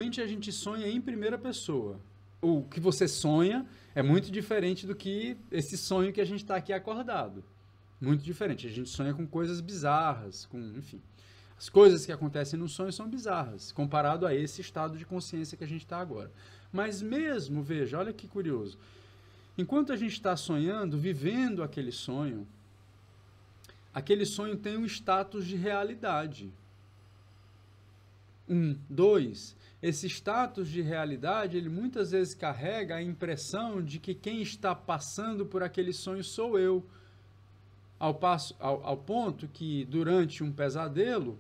repente a gente sonha em primeira pessoa. O que você sonha é muito diferente do que esse sonho que a gente está aqui acordado. Muito diferente. A gente sonha com coisas bizarras, com, enfim. As coisas que acontecem no sonho são bizarras, comparado a esse estado de consciência que a gente está agora. Mas mesmo, veja, olha que curioso. Enquanto a gente está sonhando, vivendo aquele sonho tem um status de realidade. 2, esse status de realidade, ele muitas vezes carrega a impressão de que quem está passando por aquele sonho sou eu. Ao ponto que, durante um pesadelo,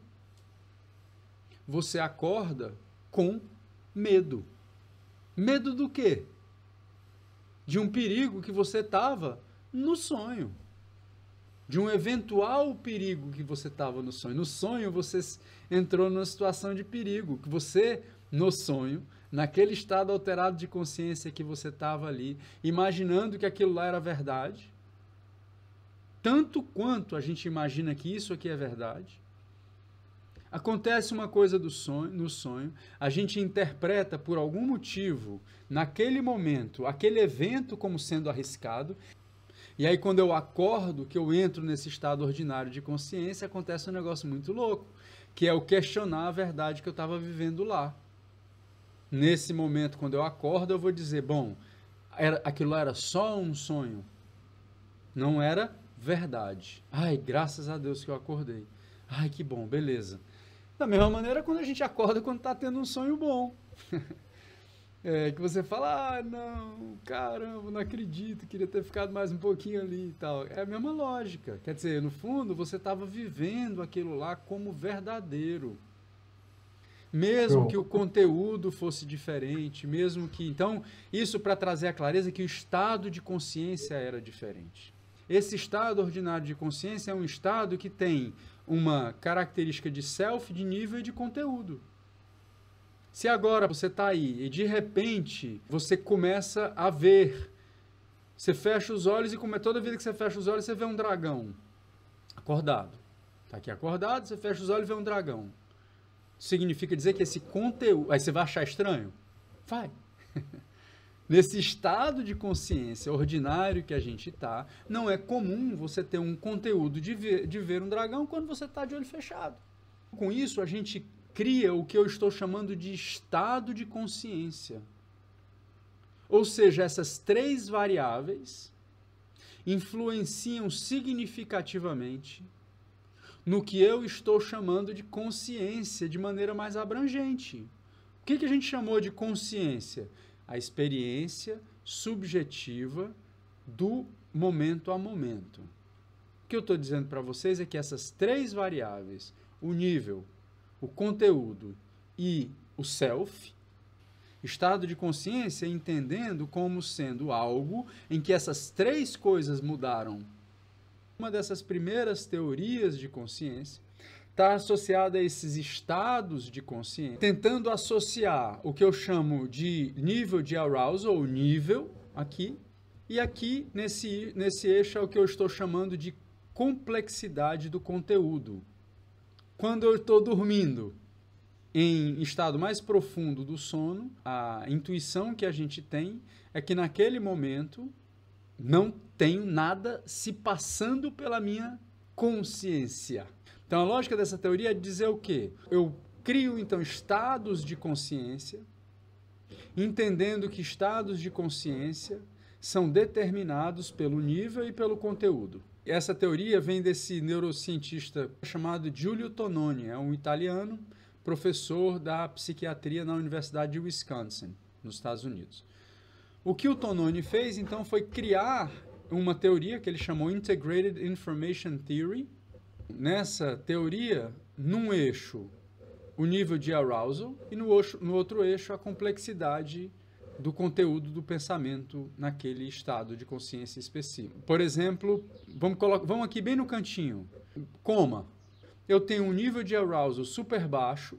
você acorda com medo. Medo do quê? De um perigo que você estava no sonho. De um eventual perigo que você estava no sonho. No sonho, você entrou numa situação de perigo, que você, no sonho, naquele estado alterado de consciência que você estava ali, imaginando que aquilo lá era verdade, tanto quanto a gente imagina que isso aqui é verdade, acontece uma coisa no sonho, a gente interpreta por algum motivo, naquele momento, aquele evento como sendo arriscado, e aí quando eu acordo, que eu entro nesse estado ordinário de consciência, acontece um negócio muito louco, que é o questionar a verdade que eu estava vivendo lá. Nesse momento, quando eu acordo, eu vou dizer, bom, aquilo lá era só um sonho, não era verdade. Ai, graças a Deus que eu acordei. Ai, que bom, beleza. Da mesma maneira, quando a gente acorda, quando está tendo um sonho bom. Que você fala, não, caramba, não acredito, queria ter ficado mais um pouquinho ali e tal. É a mesma lógica. Quer dizer, no fundo, você estava vivendo aquilo lá como verdadeiro. Mesmo que o conteúdo fosse diferente, mesmo que... Então, isso para trazer a clareza que o estado de consciência era diferente. Esse estado ordinário de consciência é um estado que tem uma característica de self, de nível e de conteúdo. Se agora você está aí e de repente você começa a ver, você fecha os olhos e toda vida que você fecha os olhos você vê um dragão acordado. Está aqui acordado, você fecha os olhos e vê um dragão. Significa dizer que esse conteúdo... Aí você vai achar estranho? Vai. Nesse estado de consciência ordinário que a gente está, não é comum você ter um conteúdo de ver um dragão quando você está de olho fechado. Com isso, a gente cria o que eu estou chamando de estado de consciência. Ou seja, essas 3 variáveis influenciam significativamente no que eu estou chamando de consciência de maneira mais abrangente. O que a gente chamou de consciência? A experiência subjetiva do momento a momento. O que eu estou dizendo para vocês é que essas 3 variáveis, o nível, o conteúdo e o self, estado de consciência entendendo como sendo algo em que essas 3 coisas mudaram. Uma dessas primeiras teorias de consciência está associada a esses estados de consciência, tentando associar o que eu chamo de nível de arousal, ou nível, aqui, e aqui, nesse eixo, é o que eu estou chamando de complexidade do conteúdo. Quando eu estou dormindo, em estado mais profundo do sono, a intuição que a gente tem é que naquele momento não tenho nada se passando pela minha consciência. Então a lógica dessa teoria é dizer o quê? Eu crio então estados de consciência, entendendo que estados de consciência são determinados pelo nível e pelo conteúdo. Essa teoria vem desse neurocientista chamado Giulio Tononi, é um italiano, professor da psiquiatria na Universidade de Wisconsin, nos Estados Unidos. O que o Tononi fez, então, foi criar uma teoria que ele chamou Integrated Information Theory. Nessa teoria, num eixo, o nível de arousal e no outro eixo, a complexidade do conteúdo do pensamento naquele estado de consciência específico. Por exemplo, vamos aqui bem no cantinho. Coma. Eu tenho um nível de arousal super baixo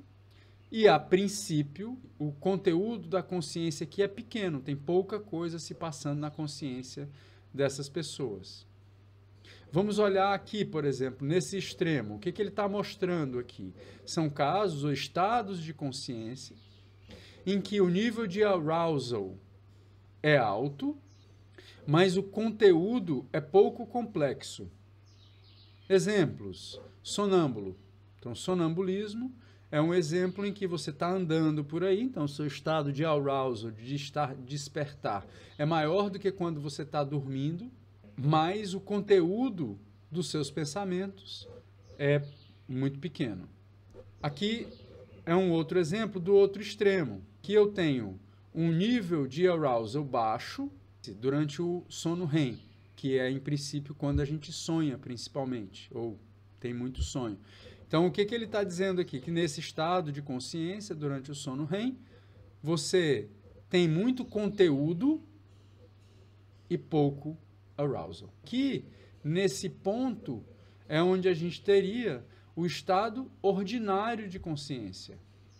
e, a princípio, o conteúdo da consciência aqui é pequeno, tem pouca coisa se passando na consciência dessas pessoas. Vamos olhar aqui, por exemplo, nesse extremo. O que ele está mostrando aqui? São casos ou estados de consciência em que o nível de arousal é alto, mas o conteúdo é pouco complexo. Exemplos: sonâmbulo. Então, sonambulismo é um exemplo em que você está andando por aí, então o seu estado de arousal, de despertar, é maior do que quando você está dormindo, mas o conteúdo dos seus pensamentos é muito pequeno. Aqui é um outro exemplo do outro extremo, que eu tenho um nível de arousal baixo durante o sono REM, que é, em princípio, quando a gente sonha, principalmente, ou tem muito sonho. Então, o que ele está dizendo aqui? Que nesse estado de consciência, durante o sono REM, você tem muito conteúdo e pouco arousal. Que, nesse ponto, é onde a gente teria o estado ordinário de consciência.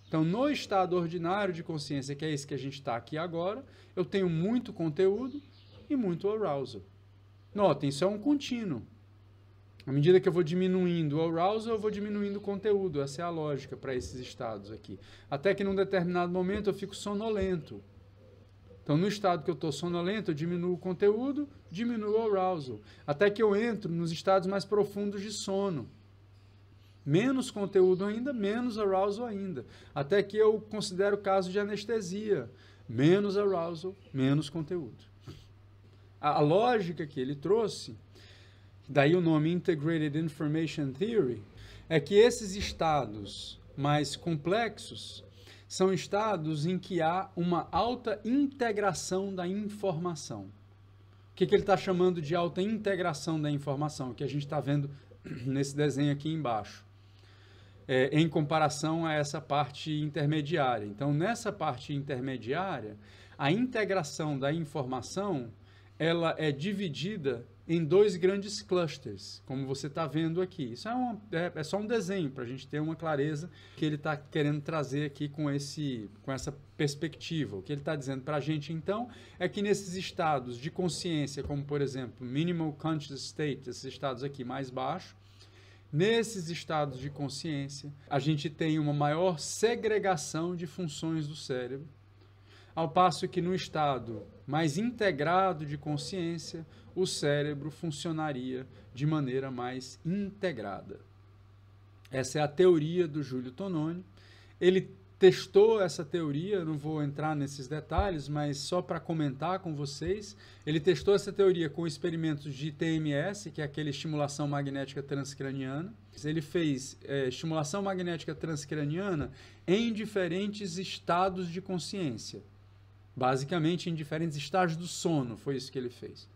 Então, no estado ordinário de consciência, que é esse que a gente está aqui agora, eu tenho muito conteúdo e muito arousal. Notem, isso é um contínuo. À medida que eu vou diminuindo o arousal, eu vou diminuindo o conteúdo. Essa é a lógica para esses estados aqui. Até que num determinado momento eu fico sonolento. Então, no estado que eu estou sonolento, eu diminuo o conteúdo, diminuo o arousal. Até que eu entro nos estados mais profundos de sono. Menos conteúdo ainda, menos arousal ainda. Até que eu considero o caso de anestesia. Menos arousal, menos conteúdo. A lógica que ele trouxe, daí o nome Integrated Information Theory, é que esses estados mais complexos são estados em que há uma alta integração da informação. O que ele está chamando de alta integração da informação, que a gente está vendo nesse desenho aqui embaixo, em comparação a essa parte intermediária. Então, nessa parte intermediária, a integração da informação ela é dividida em dois grandes clusters, como você está vendo aqui. Isso é só um desenho, para a gente ter uma clareza que ele está querendo trazer aqui com essa perspectiva. O que ele está dizendo para a gente, então, é que nesses estados de consciência, como, por exemplo, Minimal Conscious State, esses estados aqui mais baixos, nesses estados de consciência, a gente tem uma maior segregação de funções do cérebro, ao passo que no estado mais integrado de consciência, o cérebro funcionaria de maneira mais integrada. Essa é a teoria do Júlio Tononi. Ele testou essa teoria, não vou entrar nesses detalhes, mas só para comentar com vocês, ele testou essa teoria com experimentos de TMS, que é aquele estimulação magnética transcraniana. Ele fez estimulação magnética transcraniana em diferentes estados de consciência. Basicamente, em diferentes estágios do sono, foi isso que ele fez.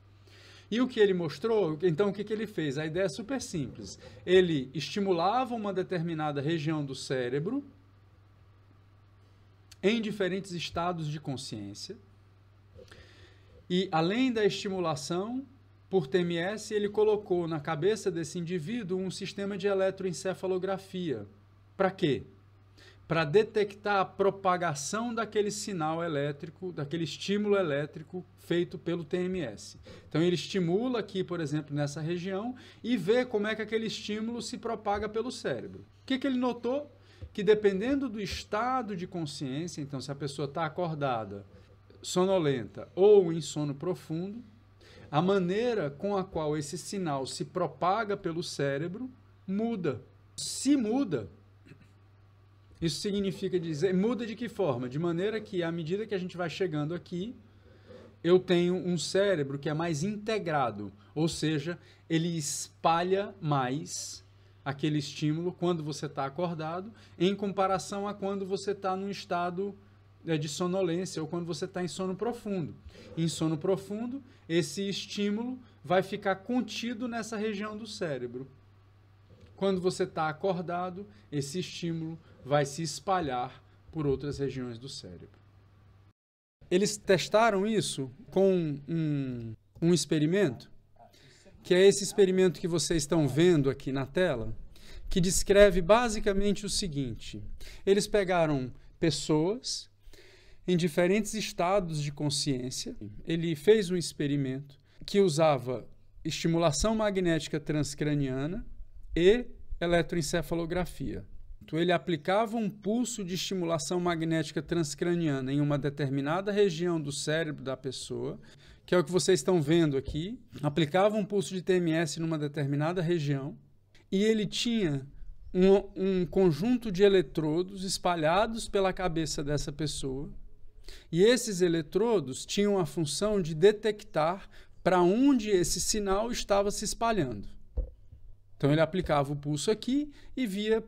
E o que ele mostrou, então o que ele fez? A ideia é super simples. Ele estimulava uma determinada região do cérebro em diferentes estados de consciência. E, além da estimulação por TMS, ele colocou na cabeça desse indivíduo um sistema de eletroencefalografia. Para quê? Para detectar a propagação daquele sinal elétrico, daquele estímulo elétrico feito pelo TMS. Então, ele estimula aqui, por exemplo, nessa região e vê como é que aquele estímulo se propaga pelo cérebro. O que ele notou? Que dependendo do estado de consciência, então se a pessoa está acordada, sonolenta ou em sono profundo, a maneira com a qual esse sinal se propaga pelo cérebro muda. Se muda, isso significa dizer, muda de que forma? De maneira que, à medida que a gente vai chegando aqui, eu tenho um cérebro que é mais integrado, ou seja, ele espalha mais aquele estímulo quando você está acordado, em comparação a quando você está num estado de sonolência ou quando você está em sono profundo. Em sono profundo, esse estímulo vai ficar contido nessa região do cérebro. Quando você está acordado, esse estímulo vai se espalhar por outras regiões do cérebro. Eles testaram isso com um experimento, que é esse experimento que vocês estão vendo aqui na tela, que descreve basicamente o seguinte. Eles pegaram pessoas em diferentes estados de consciência. Ele fez um experimento que usava estimulação magnética transcraniana e eletroencefalografia. ele aplicava um pulso de estimulação magnética transcraniana em uma determinada região do cérebro da pessoa, que é o que vocês estão vendo aqui, aplicava um pulso de TMS numa determinada região, e ele tinha um conjunto de eletrodos espalhados pela cabeça dessa pessoa, e esses eletrodos tinham a função de detectar para onde esse sinal estava se espalhando. Então ele aplicava o pulso aqui e via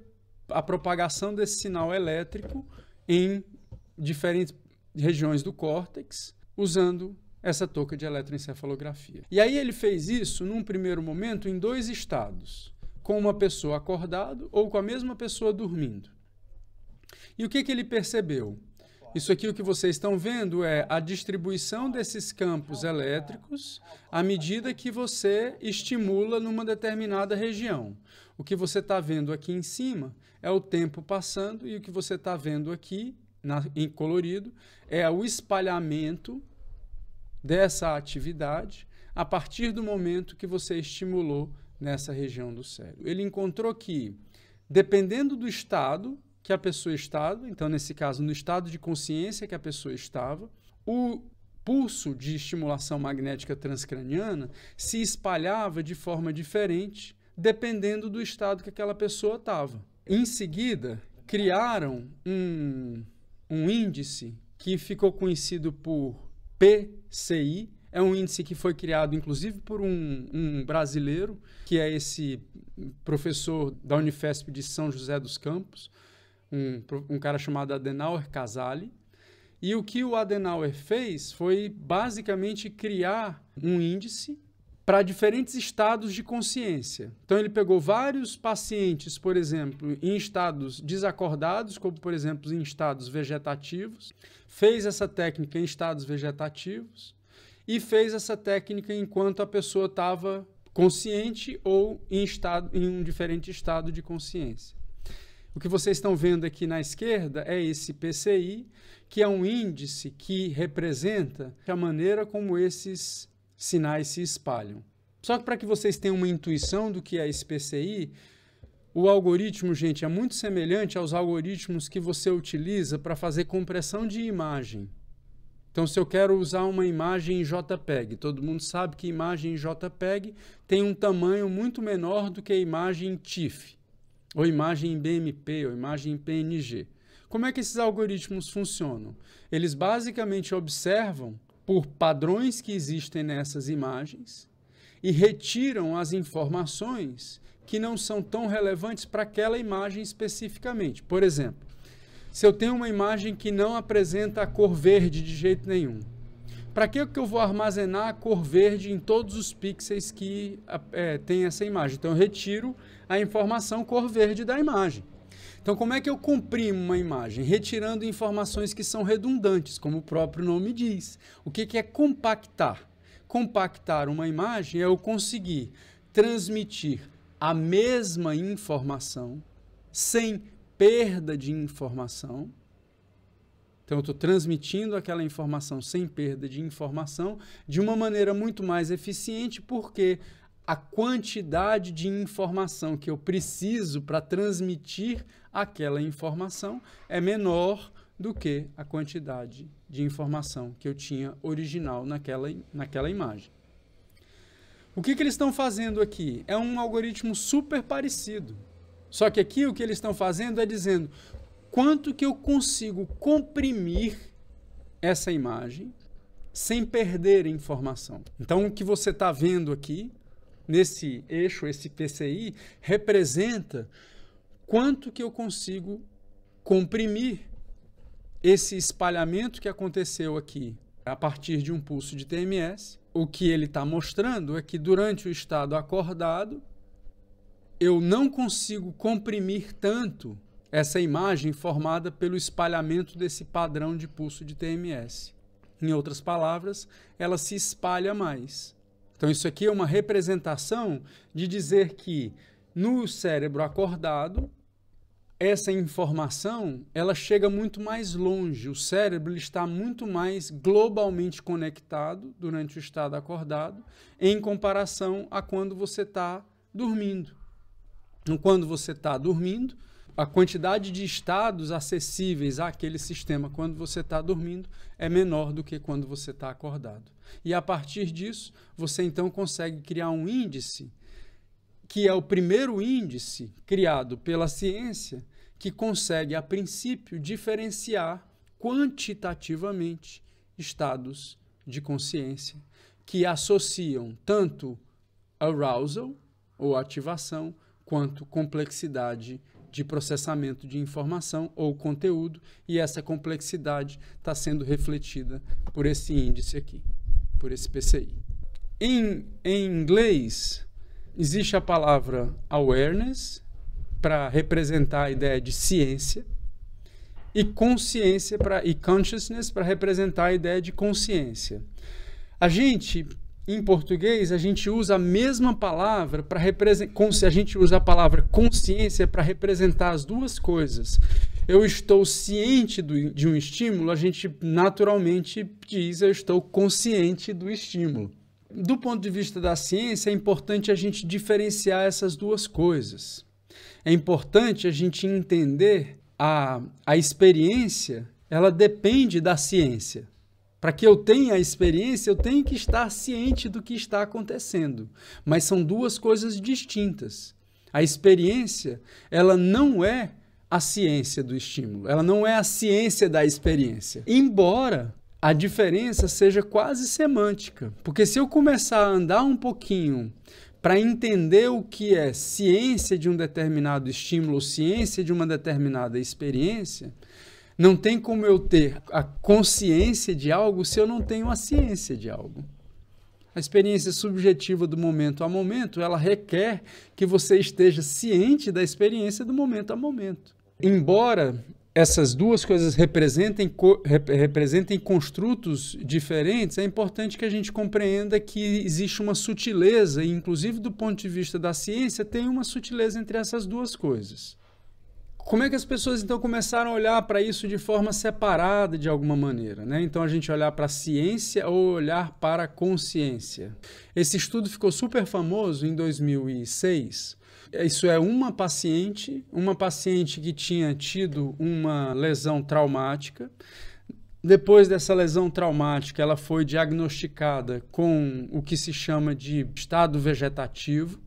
a propagação desse sinal elétrico em diferentes regiões do córtex, usando essa touca de eletroencefalografia. E aí ele fez isso, num primeiro momento, em 2 estados, com uma pessoa acordada ou com a mesma pessoa dormindo. E o que ele percebeu? Isso aqui, o que vocês estão vendo, é a distribuição desses campos elétricos à medida que você estimula numa determinada região. O que você está vendo aqui em cima é o tempo passando, e o que você está vendo aqui, em colorido, é o espalhamento dessa atividade a partir do momento que você estimulou nessa região do cérebro. Ele encontrou que, dependendo do estado que a pessoa estava, então nesse caso no estado de consciência que a pessoa estava, o pulso de estimulação magnética transcraniana se espalhava de forma diferente dependendo do estado que aquela pessoa estava. Em seguida, criaram um índice que ficou conhecido por PCI. É um índice que foi criado, inclusive, por um brasileiro, que é esse professor da Unifesp de São José dos Campos, um cara chamado Adenauer Casale. E o que o Adenauer fez foi, basicamente, criar um índice para diferentes estados de consciência. Então, ele pegou vários pacientes, por exemplo, em estados desacordados, como, por exemplo, em estados vegetativos, fez essa técnica em estados vegetativos e fez essa técnica enquanto a pessoa estava consciente ou em um diferente estado de consciência. O que vocês estão vendo aqui na esquerda é esse PCI, que é um índice que representa a maneira como esses sinais se espalham. Só que para que vocês tenham uma intuição do que é esse PCI, o algoritmo, gente, é muito semelhante aos algoritmos que você utiliza para fazer compressão de imagem. Então, se eu quero usar uma imagem em JPEG, todo mundo sabe que imagem em JPEG tem um tamanho muito menor do que a imagem em TIFF, ou imagem em BMP, ou imagem em PNG. Como é que esses algoritmos funcionam? Eles basicamente observam por padrões que existem nessas imagens e retiram as informações que não são tão relevantes para aquela imagem especificamente. Por exemplo, se eu tenho uma imagem que não apresenta a cor verde de jeito nenhum, para que eu vou armazenar a cor verde em todos os pixels que tem essa imagem? Então, eu retiro a informação cor verde da imagem. Então, como é que eu comprimo uma imagem? Retirando informações que são redundantes, como o próprio nome diz. O que é compactar? Compactar uma imagem é eu conseguir transmitir a mesma informação sem perda de informação. Então, eu estou transmitindo aquela informação sem perda de informação de uma maneira muito mais eficiente, porque a quantidade de informação que eu preciso para transmitir aquela informação é menor do que a quantidade de informação que eu tinha original naquela imagem. O que eles estão fazendo aqui? É um algoritmo super parecido. Só que aqui o que eles estão fazendo é dizendo quanto que eu consigo comprimir essa imagem sem perder informação. Então, o que você está vendo aqui, nesse eixo, esse PCI, representa quanto que eu consigo comprimir esse espalhamento que aconteceu aqui a partir de um pulso de TMS. O que ele está mostrando é que durante o estado acordado, eu não consigo comprimir tanto essa imagem formada pelo espalhamento desse padrão de pulso de TMS. Em outras palavras, ela se espalha mais. Então, isso aqui é uma representação de dizer que no cérebro acordado, essa informação ela chega muito mais longe. O cérebro está muito mais globalmente conectado durante o estado acordado em comparação a quando você está dormindo. Então, quando você está dormindo, a quantidade de estados acessíveis àquele sistema quando você está dormindo é menor do que quando você está acordado. E a partir disso, você então consegue criar um índice, que é o primeiro índice criado pela ciência, que consegue, a princípio, diferenciar quantitativamente estados de consciência que associam tanto arousal, ou ativação, quanto complexidade de processamento de informação ou conteúdo, e essa complexidade está sendo refletida por esse índice aqui, por esse PCI. Em inglês, existe a palavra awareness, para representar a ideia de ciência, e consciência e consciousness para representar a ideia de consciência. Em português, a gente usa a mesma palavra para representar, a gente usa a palavra consciência para representar as duas coisas. Eu estou ciente de um estímulo, a gente naturalmente diz eu estou consciente do estímulo. Do ponto de vista da ciência, é importante a gente diferenciar essas duas coisas. É importante a gente entender a experiência, ela depende da ciência. Para que eu tenha a experiência, eu tenho que estar ciente do que está acontecendo. Mas são duas coisas distintas. A experiência, ela não é a ciência do estímulo, ela não é a ciência da experiência. Embora a diferença seja quase semântica, porque se eu começar a andar um pouquinho para entender o que é ciência de um determinado estímulo, ciência de uma determinada experiência, não tem como eu ter a consciência de algo se eu não tenho a ciência de algo. A experiência subjetiva do momento a momento, ela requer que você esteja ciente da experiência do momento a momento. Embora essas duas coisas representem construtos diferentes, é importante que a gente compreenda que existe uma sutileza, e inclusive do ponto de vista da ciência, tem uma sutileza entre essas duas coisas. Como é que as pessoas então começaram a olhar para isso de forma separada de alguma maneira, né? Então a gente olhar para a ciência ou olhar para a consciência. Esse estudo ficou super famoso em 2006. Isso é uma paciente que tinha tido uma lesão traumática. Depois dessa lesão traumática, ela foi diagnosticada com o que se chama de estado vegetativo.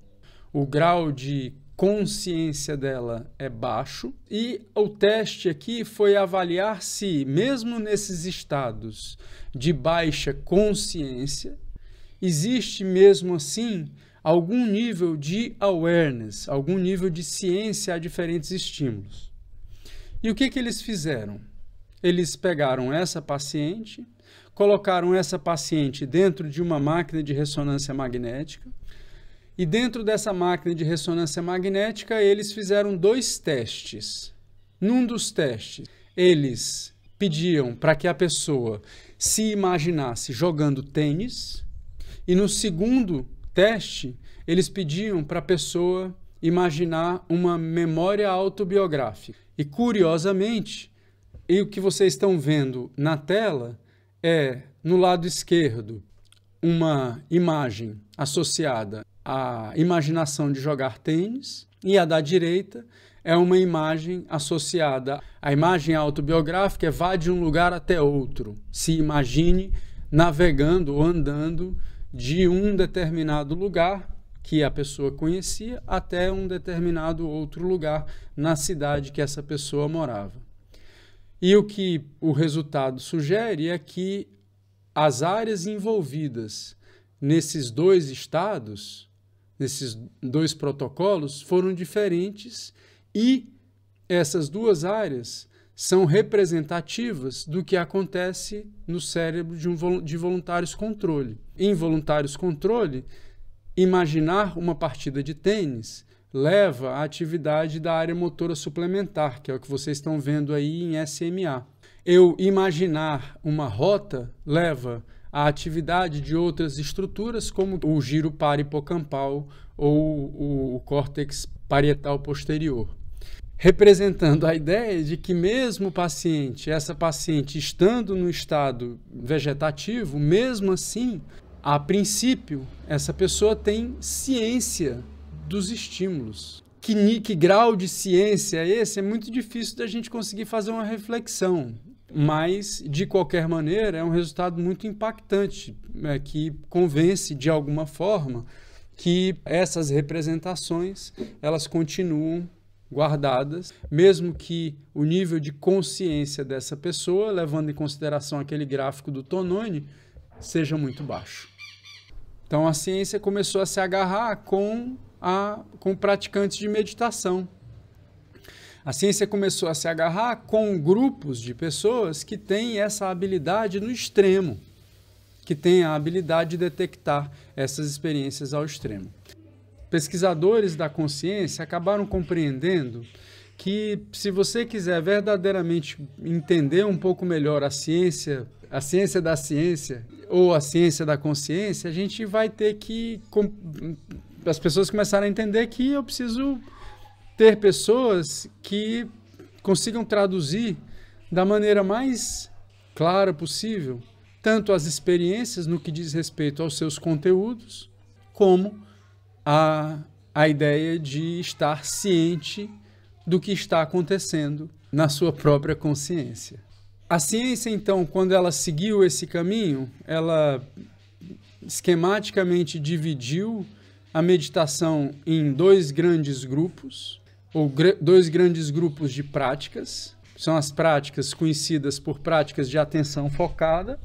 O grau de consciência dela é baixo, e o teste aqui foi avaliar se, mesmo nesses estados de baixa consciência, existe mesmo assim algum nível de awareness, algum nível de ciência a diferentes estímulos. E o que eles fizeram? Eles pegaram essa paciente, colocaram essa paciente dentro de uma máquina de ressonância magnética, e dentro dessa máquina de ressonância magnética, eles fizeram 2 testes. Num dos testes, eles pediam para que a pessoa se imaginasse jogando tênis, e no segundo teste, eles pediam para a pessoa imaginar uma memória autobiográfica. E, curiosamente, o que vocês estão vendo na tela é, no lado esquerdo, uma imagem associada a imaginação de jogar tênis, e a da direita é uma imagem associada à imagem autobiográfica, vá de um lugar até outro. Se imagine navegando ou andando de um determinado lugar que a pessoa conhecia até um determinado outro lugar na cidade que essa pessoa morava. E o que o resultado sugere é que as áreas envolvidas nesses 2 estados, nesses 2 protocolos, foram diferentes, e essas 2 áreas são representativas do que acontece no cérebro de voluntários controle. Em voluntários controle, imaginar uma partida de tênis leva à atividade da área motora suplementar, que é o que vocês estão vendo aí em SMA. Eu imaginar uma rota leva a atividade de outras estruturas, como o giro parahipocampal ou o córtex parietal posterior, representando a ideia de que mesmo essa paciente estando no estado vegetativo, mesmo assim, a princípio, essa pessoa tem ciência dos estímulos, que grau de ciência é esse? É muito difícil da gente conseguir fazer uma reflexão. Mas, de qualquer maneira, é um resultado muito impactante, que convence, de alguma forma, que essas representações elas continuam guardadas, mesmo que o nível de consciência dessa pessoa, levando em consideração aquele gráfico do Tononi, seja muito baixo. Então, a ciência começou a se agarrar com praticantes de meditação. A ciência começou a se agarrar com grupos de pessoas que têm essa habilidade no extremo, que têm a habilidade de detectar essas experiências ao extremo. Pesquisadores da consciência acabaram compreendendo que, se você quiser verdadeiramente entender um pouco melhor a ciência da ciência ou a ciência da consciência, a gente vai ter que... As pessoas começaram a entender que eu preciso ter pessoas que consigam traduzir da maneira mais clara possível tanto as experiências no que diz respeito aos seus conteúdos, como a ideia de estar ciente do que está acontecendo na sua própria consciência. A ciência, então, quando ela seguiu esse caminho, ela esquematicamente dividiu a meditação em dois grandes grupos, ou dois grandes grupos de práticas. São as práticas conhecidas por práticas de atenção focada,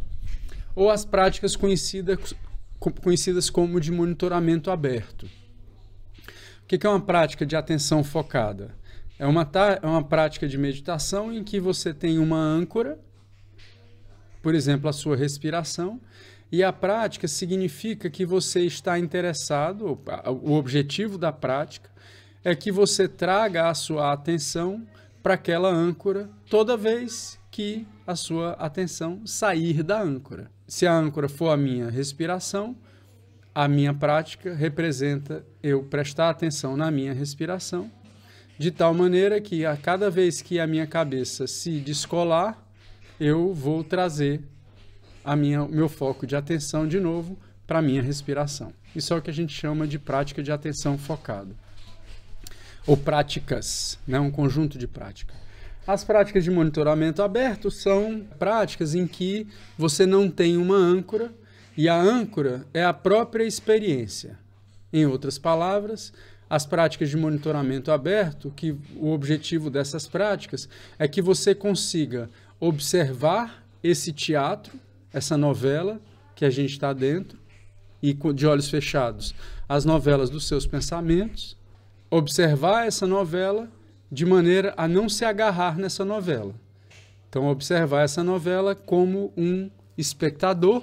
ou as práticas conhecidas como de monitoramento aberto. O que é uma prática de atenção focada? É uma prática de meditação em que você tem uma âncora, por exemplo, a sua respiração, e a prática significa que você está interessado, o objetivo da prática é que você traga a sua atenção para aquela âncora toda vez que a sua atenção sair da âncora. Se a âncora for a minha respiração, a minha prática representa eu prestar atenção na minha respiração, de tal maneira que a cada vez que a minha cabeça se descolar, eu vou trazer meu foco de atenção de novo para a minha respiração. Isso é o que a gente chama de prática de atenção focada. Ou práticas, né? Um conjunto de práticas. As práticas de monitoramento aberto são práticas em que você não tem uma âncora e a âncora é a própria experiência. Em outras palavras, as práticas de monitoramento aberto, que o objetivo dessas práticas é que você consiga observar esse teatro, essa novela que a gente está dentro, e de olhos fechados, as novelas dos seus pensamentos, observar essa novela de maneira a não se agarrar nessa novela. Então, observar essa novela como um espectador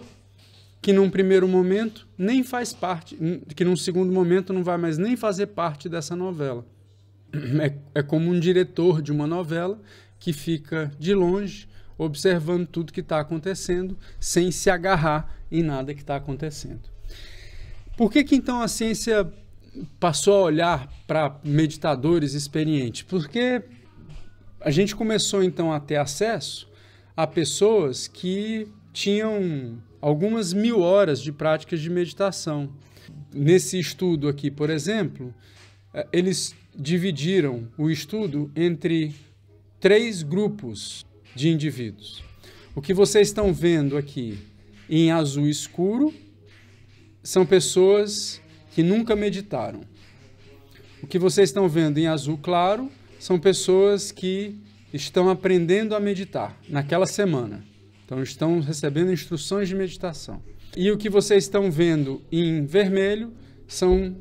que num primeiro momento nem faz parte, que num segundo momento não vai mais nem fazer parte dessa novela. É como um diretor de uma novela que fica de longe observando tudo que está acontecendo sem se agarrar em nada que está acontecendo. Por que então a ciência passou a olhar para meditadores experientes? Porque a gente começou então a ter acesso a pessoas que tinham algumas 1000 horas de práticas de meditação. Nesse estudo aqui, por exemplo, eles dividiram o estudo entre 3 grupos de indivíduos. O que vocês estão vendo aqui em azul escuro são pessoas que nunca meditaram. O que vocês estão vendo em azul claro são pessoas que estão aprendendo a meditar naquela semana. Então, estão recebendo instruções de meditação. E o que vocês estão vendo em vermelho são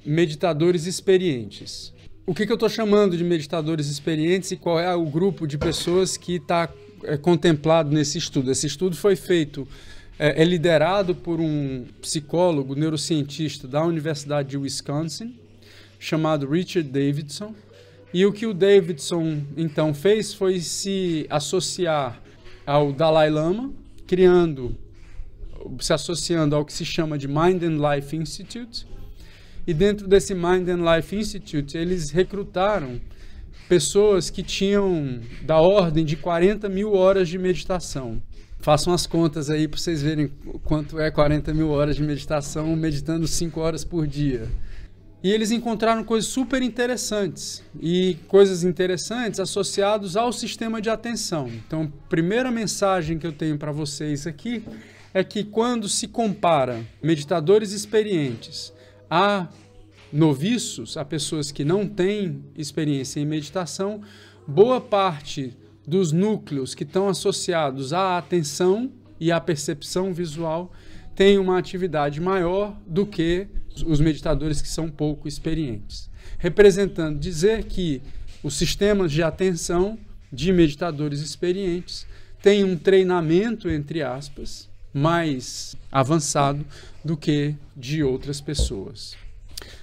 meditadores experientes. O que eu estou chamando de meditadores experientes e qual é o grupo de pessoas que está contemplado nesse estudo? Esse estudo foi feito, é liderado por um psicólogo, neurocientista da Universidade de Wisconsin, chamado Richard Davidson. E o que o Davidson, então, fez foi se associar ao Dalai Lama, se associando ao que se chama de Mind and Life Institute. E dentro desse Mind and Life Institute, eles recrutaram pessoas que tinham da ordem de 40.000 horas de meditação. Façam as contas aí para vocês verem quanto é 40.000 horas de meditação, meditando 5 horas por dia. E eles encontraram coisas super interessantes, e coisas interessantes associadas ao sistema de atenção. Então, a primeira mensagem que eu tenho para vocês aqui é que quando se compara meditadores experientes a noviços, a pessoas que não têm experiência em meditação, boa parte dos núcleos que estão associados à atenção e à percepção visual tem uma atividade maior do que os meditadores que são pouco experientes. Representando dizer que os sistemas de atenção de meditadores experientes têm um treinamento, entre aspas, mais avançado do que de outras pessoas.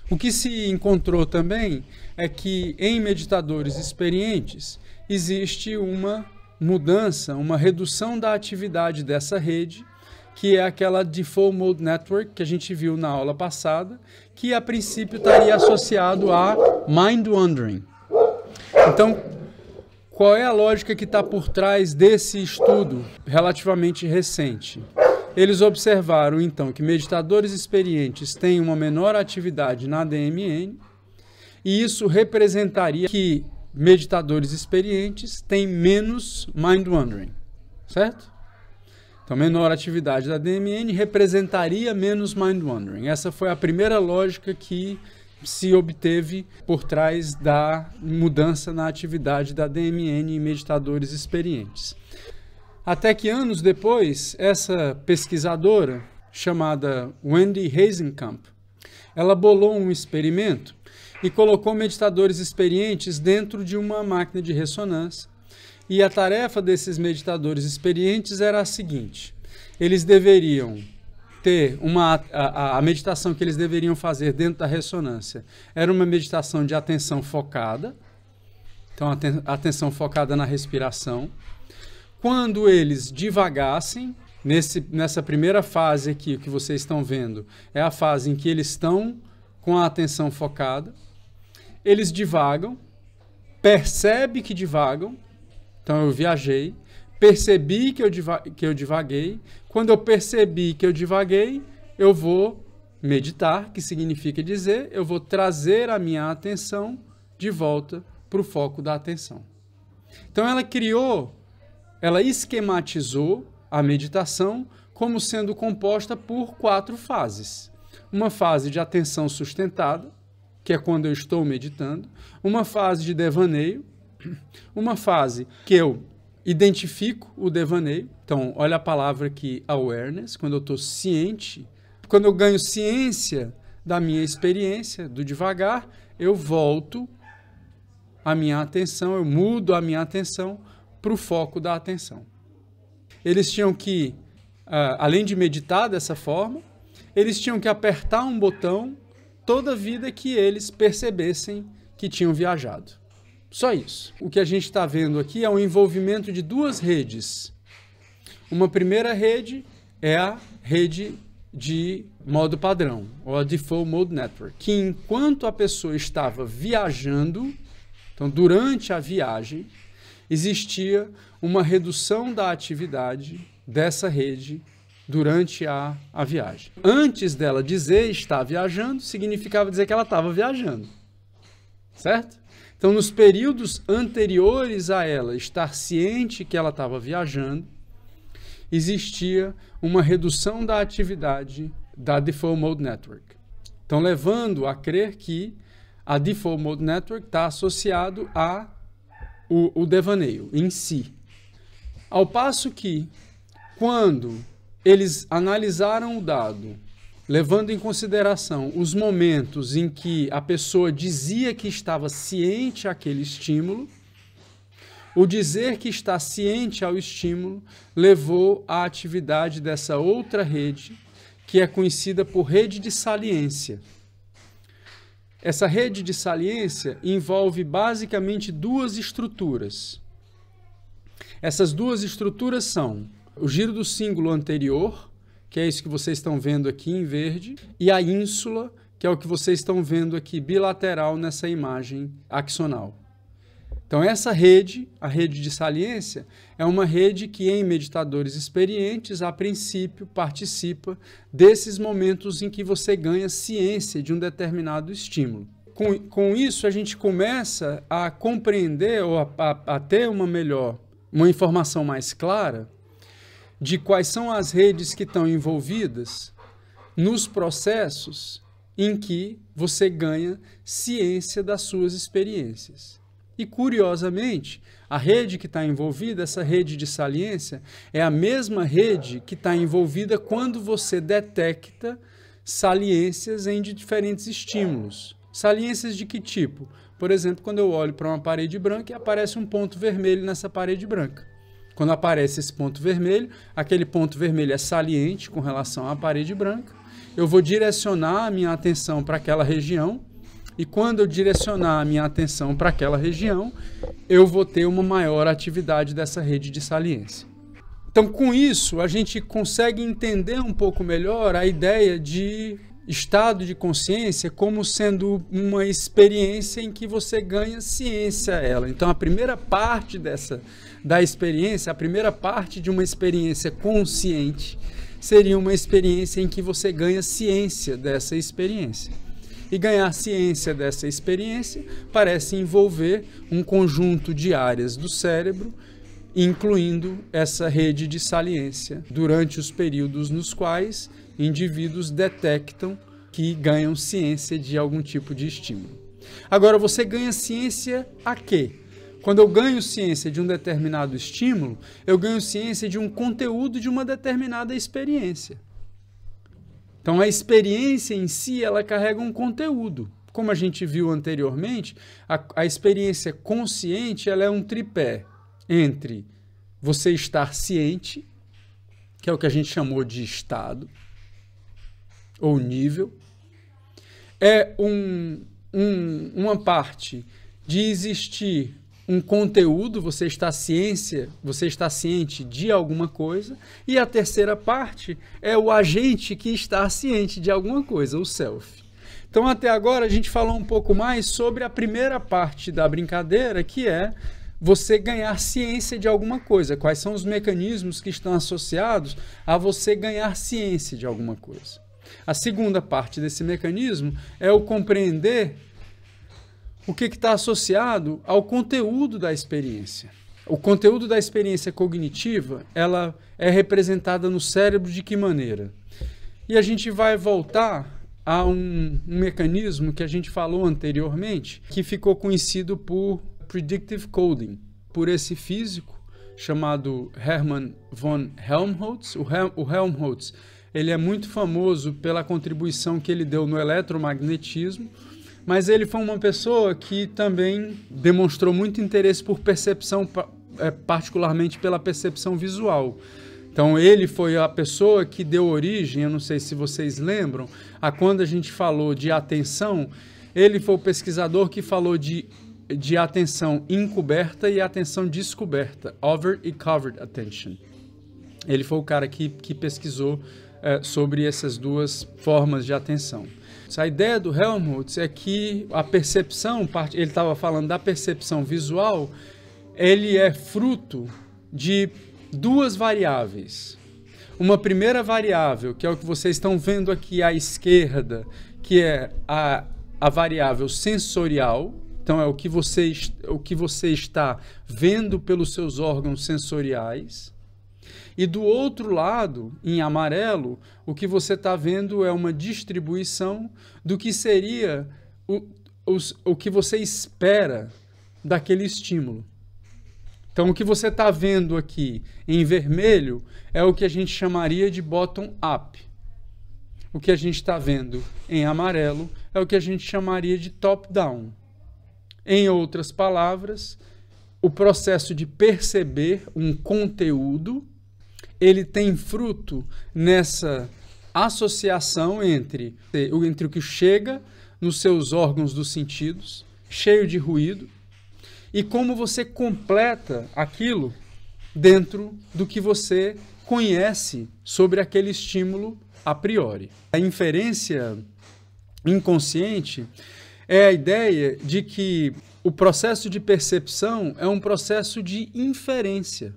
O que se encontrou também é que em meditadores experientes existe uma mudança, uma redução da atividade dessa rede, que é aquela Default Mode Network que a gente viu na aula passada, que a princípio estaria associado a Mind Wandering. Então, qual é a lógica que está por trás desse estudo relativamente recente? Eles observaram, então, que meditadores experientes têm uma menor atividade na DMN, e isso representaria que meditadores experientes têm menos Mind Wandering, certo? Então, menor atividade da DMN representaria menos Mind Wandering. Essa foi a primeira lógica que se obteve por trás da mudança na atividade da DMN em meditadores experientes. Até que anos depois, essa pesquisadora, chamada Wendy Heisenkamp, ela bolou um experimento e colocou meditadores experientes dentro de uma máquina de ressonância. E a tarefa desses meditadores experientes era a seguinte: eles deveriam ter a meditação que eles deveriam fazer dentro da ressonância era uma meditação de atenção focada, então atenção focada na respiração. Quando eles divagassem, nessa primeira fase aqui, o que vocês estão vendo, é a fase em que eles estão com a atenção focada, eles divagam, percebe que divagam. Então eu viajei, percebi que eu divaguei. Quando eu percebi que eu divaguei, eu vou meditar, que significa dizer, eu vou trazer a minha atenção de volta para o foco da atenção. Então ela esquematizou a meditação como sendo composta por 4 fases. Uma fase de atenção sustentada, que é quando eu estou meditando, uma fase de devaneio, uma fase que eu identifico o devaneio. Então, olha a palavra aqui, awareness, quando eu estou ciente, quando eu ganho ciência da minha experiência, do devagar, eu volto a minha atenção, eu mudo a minha atenção para o foco da atenção. Eles tinham que, além de meditar dessa forma, eles tinham que apertar um botão toda vida que eles percebessem que tinham viajado. Só isso. O que a gente está vendo aqui é o envolvimento de 2 redes. Uma primeira rede é a rede de modo padrão, ou a Default Mode Network, que enquanto a pessoa estava viajando, então durante a viagem, existia uma redução da atividade dessa rede durante a viagem. Antes dela dizer estar viajando, significava dizer que ela estava viajando, certo? Então, nos períodos anteriores a ela estar ciente que ela estava viajando, existia uma redução da atividade da Default Mode Network. Então, levando a crer que a Default Mode Network está associado ao devaneio em si. Ao passo que, quando eles analisaram o dado, levando em consideração os momentos em que a pessoa dizia que estava ciente àquele estímulo, o dizer que está ciente ao estímulo levou à atividade dessa outra rede, que é conhecida por rede de saliência. Essa rede de saliência envolve basicamente 2 estruturas. Essas 2 estruturas são o giro do cíngulo anterior, que é isso que vocês estão vendo aqui em verde, e a ínsula, que é o que vocês estão vendo aqui bilateral nessa imagem axonal. Então, essa rede, a rede de saliência, é uma rede que em meditadores experientes, a princípio, participa desses momentos em que você ganha ciência de um determinado estímulo. Com isso, a gente começa a compreender ou a ter uma informação mais clara de quais são as redes que estão envolvidas nos processos em que você ganha ciência das suas experiências. E, curiosamente, a rede que está envolvida, essa rede de saliência, é a mesma rede que está envolvida quando você detecta saliências em diferentes estímulos. Saliências de que tipo? Por exemplo, quando eu olho para uma parede branca e aparece um ponto vermelho nessa parede branca. Quando aparece esse ponto vermelho, aquele ponto vermelho é saliente com relação à parede branca. Eu vou direcionar a minha atenção para aquela região. E quando eu direcionar a minha atenção para aquela região, eu vou ter uma maior atividade dessa rede de saliência. Então, com isso, a gente consegue entender um pouco melhor a ideia de estado de consciência como sendo uma experiência em que você ganha ciência a ela. Então, a primeira parte da experiência, a primeira parte de uma experiência consciente, seria uma experiência em que você ganha ciência dessa experiência. E ganhar ciência dessa experiência parece envolver um conjunto de áreas do cérebro, incluindo essa rede de saliência, durante os períodos nos quais indivíduos detectam que ganham ciência de algum tipo de estímulo. Agora, você ganha ciência a quê? Quando eu ganho ciência de um determinado estímulo, eu ganho ciência de um conteúdo de uma determinada experiência. Então, a experiência em si, ela carrega um conteúdo. Como a gente viu anteriormente, a experiência consciente, ela é um tripé entre você estar ciente, que é o que a gente chamou de estado, ou nível. É uma parte de existir um conteúdo, você está ciente de alguma coisa, e a terceira parte é o agente que está ciente de alguma coisa, o self. Então, até agora, a gente falou um pouco mais sobre a primeira parte da brincadeira, que é você ganhar ciência de alguma coisa. Quais são os mecanismos que estão associados a você ganhar ciência de alguma coisa. A segunda parte desse mecanismo é o compreender o que está associado ao conteúdo da experiência. O conteúdo da experiência cognitiva, ela é representada no cérebro de que maneira? E a gente vai voltar a um mecanismo que a gente falou anteriormente, que ficou conhecido por Predictive Coding, por esse físico chamado Hermann von Helmholtz. O Helmholtz, ele é muito famoso pela contribuição que ele deu no eletromagnetismo, mas ele foi uma pessoa que também demonstrou muito interesse por percepção, particularmente pela percepção visual. Então, ele foi a pessoa que deu origem, eu não sei se vocês lembram, a quando a gente falou de atenção, ele foi o pesquisador que falou de atenção encoberta e atenção descoberta, over e covered attention. Ele foi o cara que pesquisou sobre essas duas formas de atenção. A ideia do Helmholtz é que a percepção, ele estava falando da percepção visual, ele é fruto de duas variáveis. Uma primeira variável, que é o que vocês estão vendo aqui à esquerda, que é a variável sensorial. Então, é o que você está vendo pelos seus órgãos sensoriais. E do outro lado, em amarelo, o que você está vendo é uma distribuição do que seria o que você espera daquele estímulo. Então, o que você está vendo aqui em vermelho é o que a gente chamaria de bottom-up. O que a gente está vendo em amarelo é o que a gente chamaria de top-down. Em outras palavras, o processo de perceber um conteúdo, ele tem fruto nessa associação entre o que chega nos seus órgãos dos sentidos, cheio de ruído, e como você completa aquilo dentro do que você conhece sobre aquele estímulo a priori. A inferência inconsciente é a ideia de que o processo de percepção é um processo de inferência.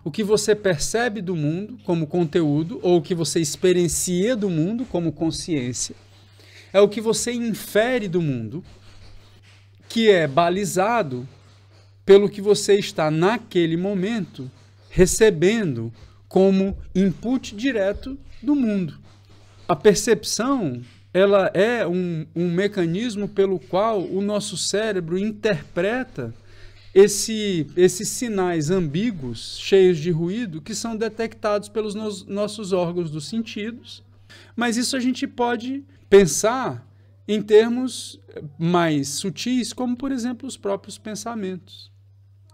O que você percebe do mundo como conteúdo, ou o que você experiencia do mundo como consciência, é o que você infere do mundo, que é balizado pelo que você está, naquele momento, recebendo como input direto do mundo. A percepção, ela é um mecanismo pelo qual o nosso cérebro interpreta esses sinais ambíguos, cheios de ruído, que são detectados pelos nossos órgãos dos sentidos. Mas isso a gente pode pensar em termos mais sutis, como, por exemplo, os próprios pensamentos.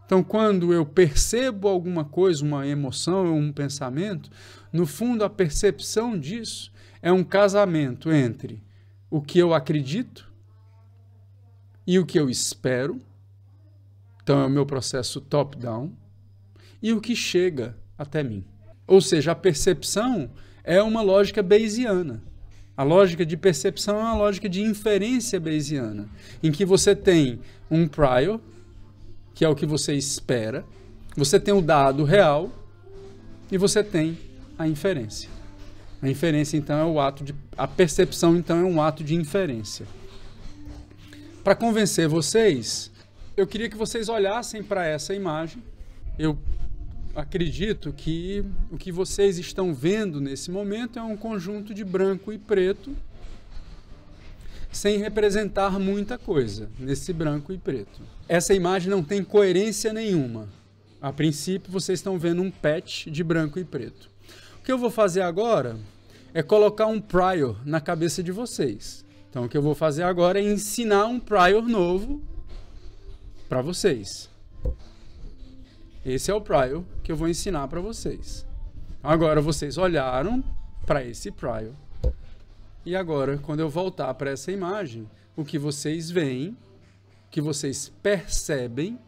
Então, quando eu percebo alguma coisa, uma emoção ou um pensamento, no fundo, a percepção disso é um casamento entre o que eu acredito e o que eu espero. Então, é o meu processo top-down, e o que chega até mim. Ou seja, a percepção é uma lógica bayesiana. A lógica de percepção é uma lógica de inferência bayesiana, em que você tem um prior, que é o que você espera, você tem o dado real, e você tem a inferência. A inferência, então, é o ato de... A percepção, então, é um ato de inferência. Para convencer vocês, eu queria que vocês olhassem para essa imagem. Eu acredito que o que vocês estão vendo nesse momento é um conjunto de branco e preto, sem representar muita coisa nesse branco e preto. Essa imagem não tem coerência nenhuma. A princípio, vocês estão vendo um patch de branco e preto. O que eu vou fazer agora é colocar um prior na cabeça de vocês. Então, o que eu vou fazer agora é ensinar um prior novo para vocês. Esse é o prior que eu vou ensinar para vocês. Agora vocês olharam para esse prior. E agora, quando eu voltar para essa imagem, o que vocês veem, o que vocês percebem,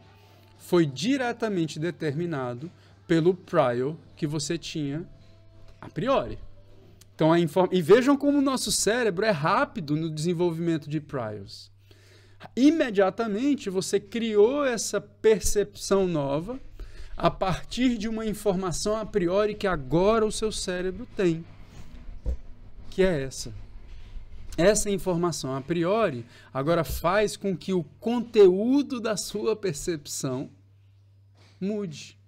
foi diretamente determinado pelo prior que você tinha a priori. Então, e vejam como o nosso cérebro é rápido no desenvolvimento de priors. Imediatamente você criou essa percepção nova a partir de uma informação a priori que agora o seu cérebro tem, que é essa. Essa informação a priori agora faz com que o conteúdo da sua percepção mude.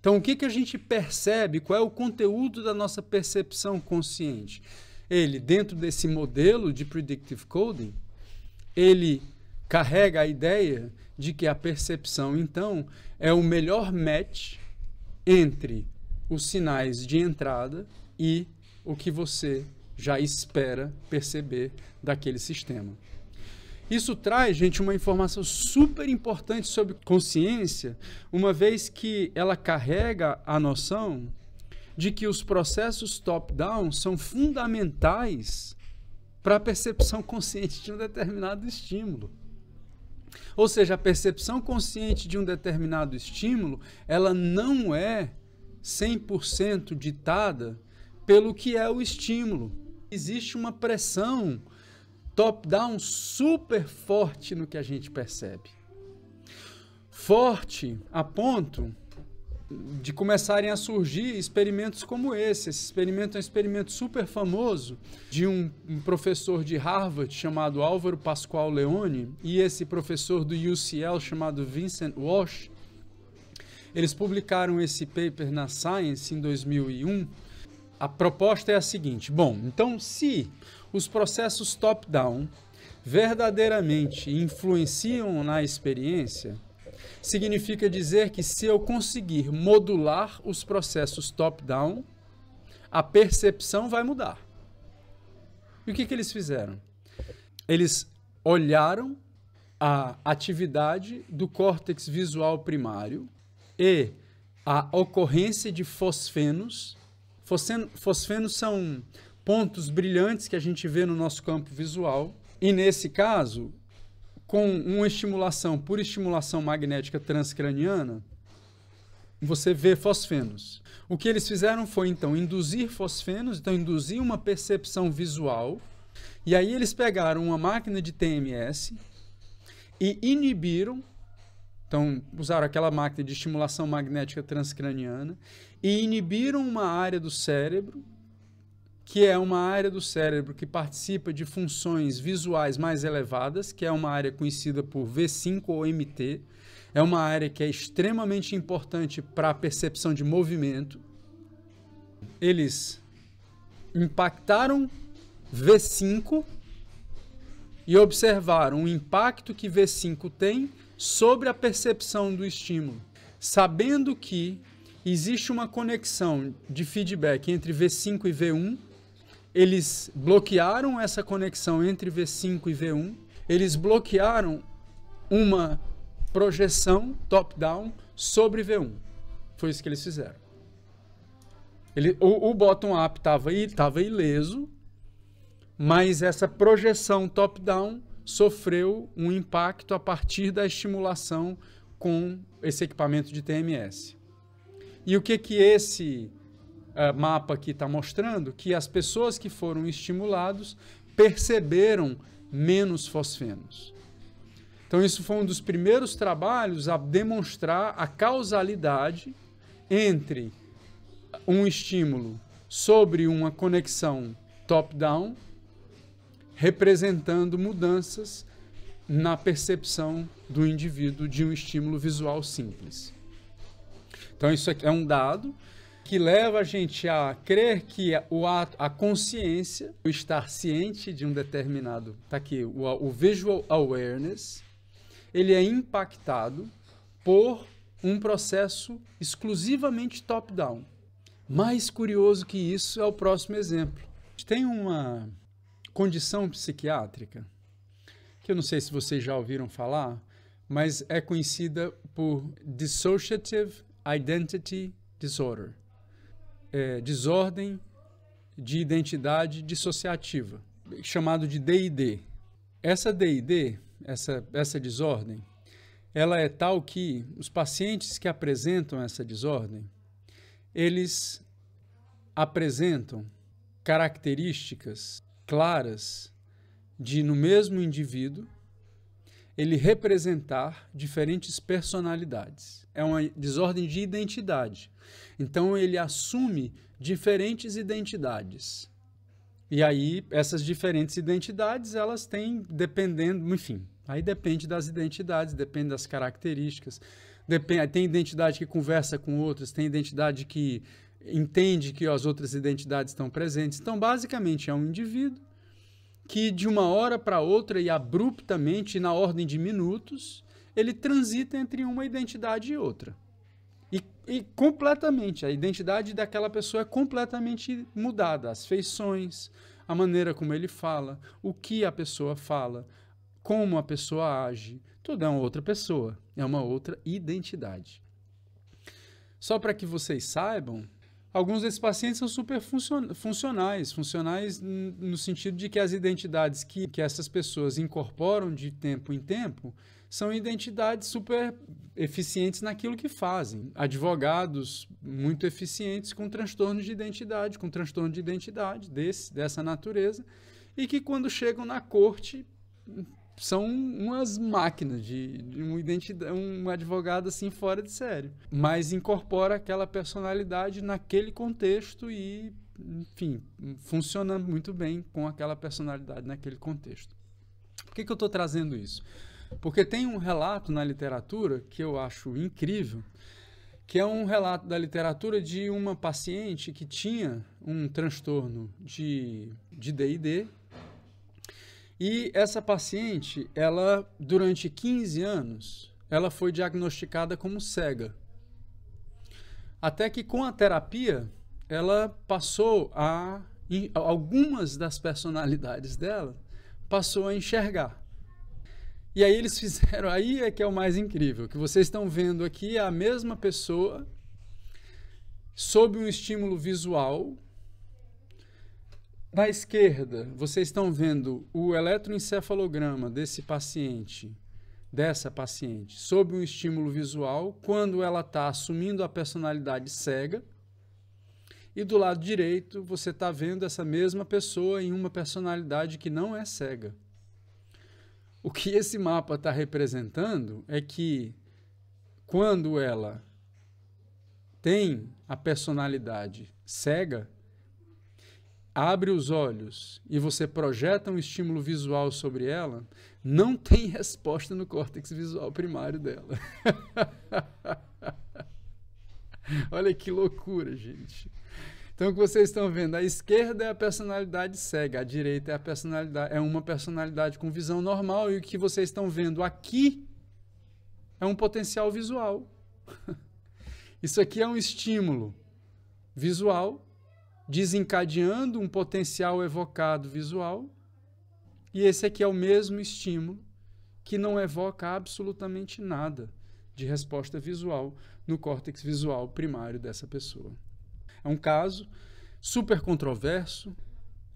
Então, o que a gente percebe? Qual é o conteúdo da nossa percepção consciente? Ele, dentro desse modelo de Predictive Coding, ele carrega a ideia de que a percepção, então, é o melhor match entre os sinais de entrada e o que você já espera perceber daquele sistema. Isso traz, gente, uma informação super importante sobre consciência, uma vez que ela carrega a noção de que os processos top-down são fundamentais para a percepção consciente de um determinado estímulo. Ou seja, a percepção consciente de um determinado estímulo, ela não é 100% ditada pelo que é o estímulo. Existe uma pressão top-down super forte no que a gente percebe. Forte a ponto de começarem a surgir experimentos como esse. Esse experimento é um experimento super famoso de um professor de Harvard chamado Álvaro Pascoal Leone e esse professor do UCL chamado Vincent Walsh. Eles publicaram esse paper na Science em 2001. A proposta é a seguinte: bom, então se os processos top-down verdadeiramente influenciam na experiência, significa dizer que se eu conseguir modular os processos top-down, a percepção vai mudar. E o que eles fizeram? Eles olharam a atividade do córtex visual primário e a ocorrência de fosfenos. Fosfenos são pontos brilhantes que a gente vê no nosso campo visual. E nesse caso, com uma estimulação por estimulação magnética transcraniana, você vê fosfenos. O que eles fizeram foi, então, induzir fosfenos, então induzir uma percepção visual, e aí eles pegaram uma máquina de TMS e inibiram, então usaram aquela máquina de estimulação magnética transcraniana e inibiram uma área do cérebro, que é uma área do cérebro que participa de funções visuais mais elevadas, que é uma área conhecida por V5 ou MT. É uma área que é extremamente importante para a percepção de movimento. Eles impactaram V5 e observaram o impacto que V5 tem sobre a percepção do estímulo, sabendo que existe uma conexão de feedback entre V5 e V1. Eles bloquearam essa conexão entre V5 e V1, eles bloquearam uma projeção top-down sobre V1. Foi isso que eles fizeram. O bottom-up estava ileso, mas essa projeção top-down sofreu um impacto a partir da estimulação com esse equipamento de TMS. E o que esse mapa aqui está mostrando? Que as pessoas que foram estimulados perceberam menos fosfenos. Então, isso foi um dos primeiros trabalhos a demonstrar a causalidade entre um estímulo sobre uma conexão top-down, representando mudanças na percepção do indivíduo de um estímulo visual simples. Então, isso aqui é um dado que leva a gente a crer que a consciência, o estar ciente de um determinado... Está aqui, o visual awareness, ele é impactado por um processo exclusivamente top-down. Mais curioso que isso é o próximo exemplo. Tem uma condição psiquiátrica, que eu não sei se vocês já ouviram falar, mas é conhecida por Dissociative Identity Disorder. Desordem de identidade dissociativa, chamado de DID. Essa DID, essa desordem, ela é tal que os pacientes que apresentam essa desordem, eles apresentam características claras de, no mesmo indivíduo, ele representar diferentes personalidades. É uma desordem de identidade. Então, ele assume diferentes identidades. E aí, essas diferentes identidades, elas têm, dependendo, enfim, aí depende das identidades, depende das características. Tem identidade que conversa com outras, tem identidade que entende que as outras identidades estão presentes. Então, basicamente, é um indivíduo que de uma hora para outra e abruptamente, na ordem de minutos, ele transita entre uma identidade e outra. E completamente, a identidade daquela pessoa é completamente mudada. As feições, a maneira como ele fala, o que a pessoa fala, como a pessoa age, tudo é uma outra pessoa, é uma outra identidade. Só para que vocês saibam, alguns desses pacientes são super funcionais no sentido de que as identidades que essas pessoas incorporam de tempo em tempo são identidades super eficientes naquilo que fazem. Advogados muito eficientes com transtorno de identidade, dessa natureza, e que quando chegam na corte são umas máquinas de um advogado assim fora de sério, mas incorpora aquela personalidade naquele contexto e, enfim, funciona muito bem com aquela personalidade naquele contexto. Por que eu estou trazendo isso? Porque tem um relato na literatura que eu acho incrível, que é um relato da literatura de uma paciente que tinha um transtorno de DID. E essa paciente, ela, durante 15 anos, ela foi diagnosticada como cega. Até que com a terapia, ela passou algumas das personalidades dela, passou a enxergar. E aí eles fizeram, aí é que é o mais incrível, que vocês estão vendo aqui a mesma pessoa, sob um estímulo visual. Na esquerda, vocês estão vendo o eletroencefalograma dessa paciente, sob um estímulo visual, quando ela está assumindo a personalidade cega. E do lado direito, você está vendo essa mesma pessoa em uma personalidade que não é cega. O que esse mapa está representando é que quando ela tem a personalidade cega, abre os olhos e você projeta um estímulo visual sobre ela, não tem resposta no córtex visual primário dela. Olha que loucura, gente. Então, o que vocês estão vendo, a esquerda é a personalidade cega, a direita é uma personalidade com visão normal, e o que vocês estão vendo aqui é um potencial visual. Isso aqui é um estímulo visual, desencadeando um potencial evocado visual, e esse aqui é o mesmo estímulo que não evoca absolutamente nada de resposta visual no córtex visual primário dessa pessoa. É um caso super controverso,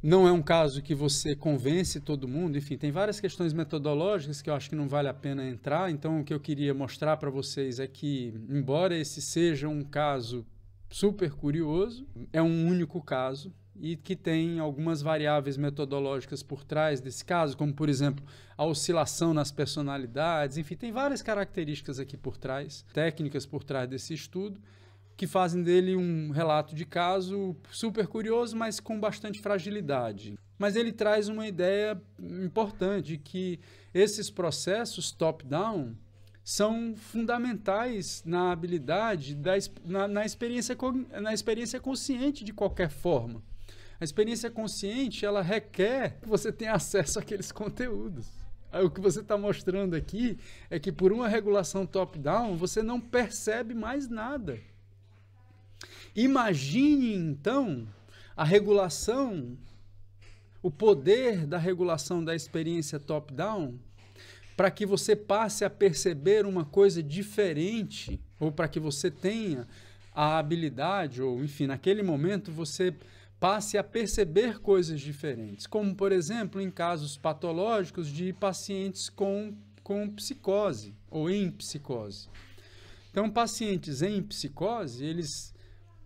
não é um caso que você convence todo mundo, enfim, tem várias questões metodológicas que eu acho que não vale a pena entrar, então o que eu queria mostrar para vocês é que, embora esse seja um caso super curioso, é um único caso e que tem algumas variáveis metodológicas por trás desse caso, como, por exemplo, a oscilação nas personalidades, enfim, tem várias características aqui por trás, técnicas por trás desse estudo, que fazem dele um relato de caso super curioso, mas com bastante fragilidade. Mas ele traz uma ideia importante, que esses processos top-down são fundamentais na habilidade, na experiência consciente de qualquer forma. A experiência consciente, ela requer que você tenha acesso àqueles conteúdos. O que você está mostrando aqui é que por uma regulação top-down, você não percebe mais nada. Imagine, então, a regulação, o poder da regulação da experiência top-down, para que você passe a perceber uma coisa diferente, ou para que você tenha a habilidade, ou enfim, naquele momento você passe a perceber coisas diferentes, como, por exemplo, em casos patológicos de pacientes com psicose, ou em psicose. Então, pacientes em psicose, eles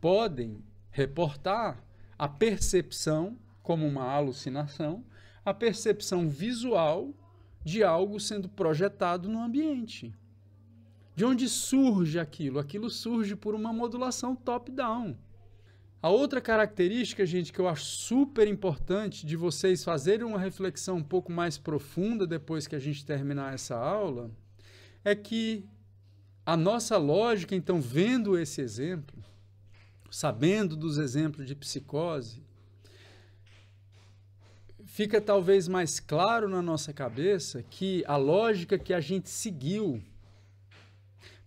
podem reportar a percepção, como uma alucinação, a percepção visual de algo sendo projetado no ambiente. De onde surge aquilo? Aquilo surge por uma modulação top-down. A outra característica, gente, que eu acho super importante de vocês fazerem uma reflexão um pouco mais profunda depois que a gente terminar essa aula, é que a nossa lógica, então, vendo esse exemplo, sabendo dos exemplos de psicose, fica talvez mais claro na nossa cabeça que a lógica que a gente seguiu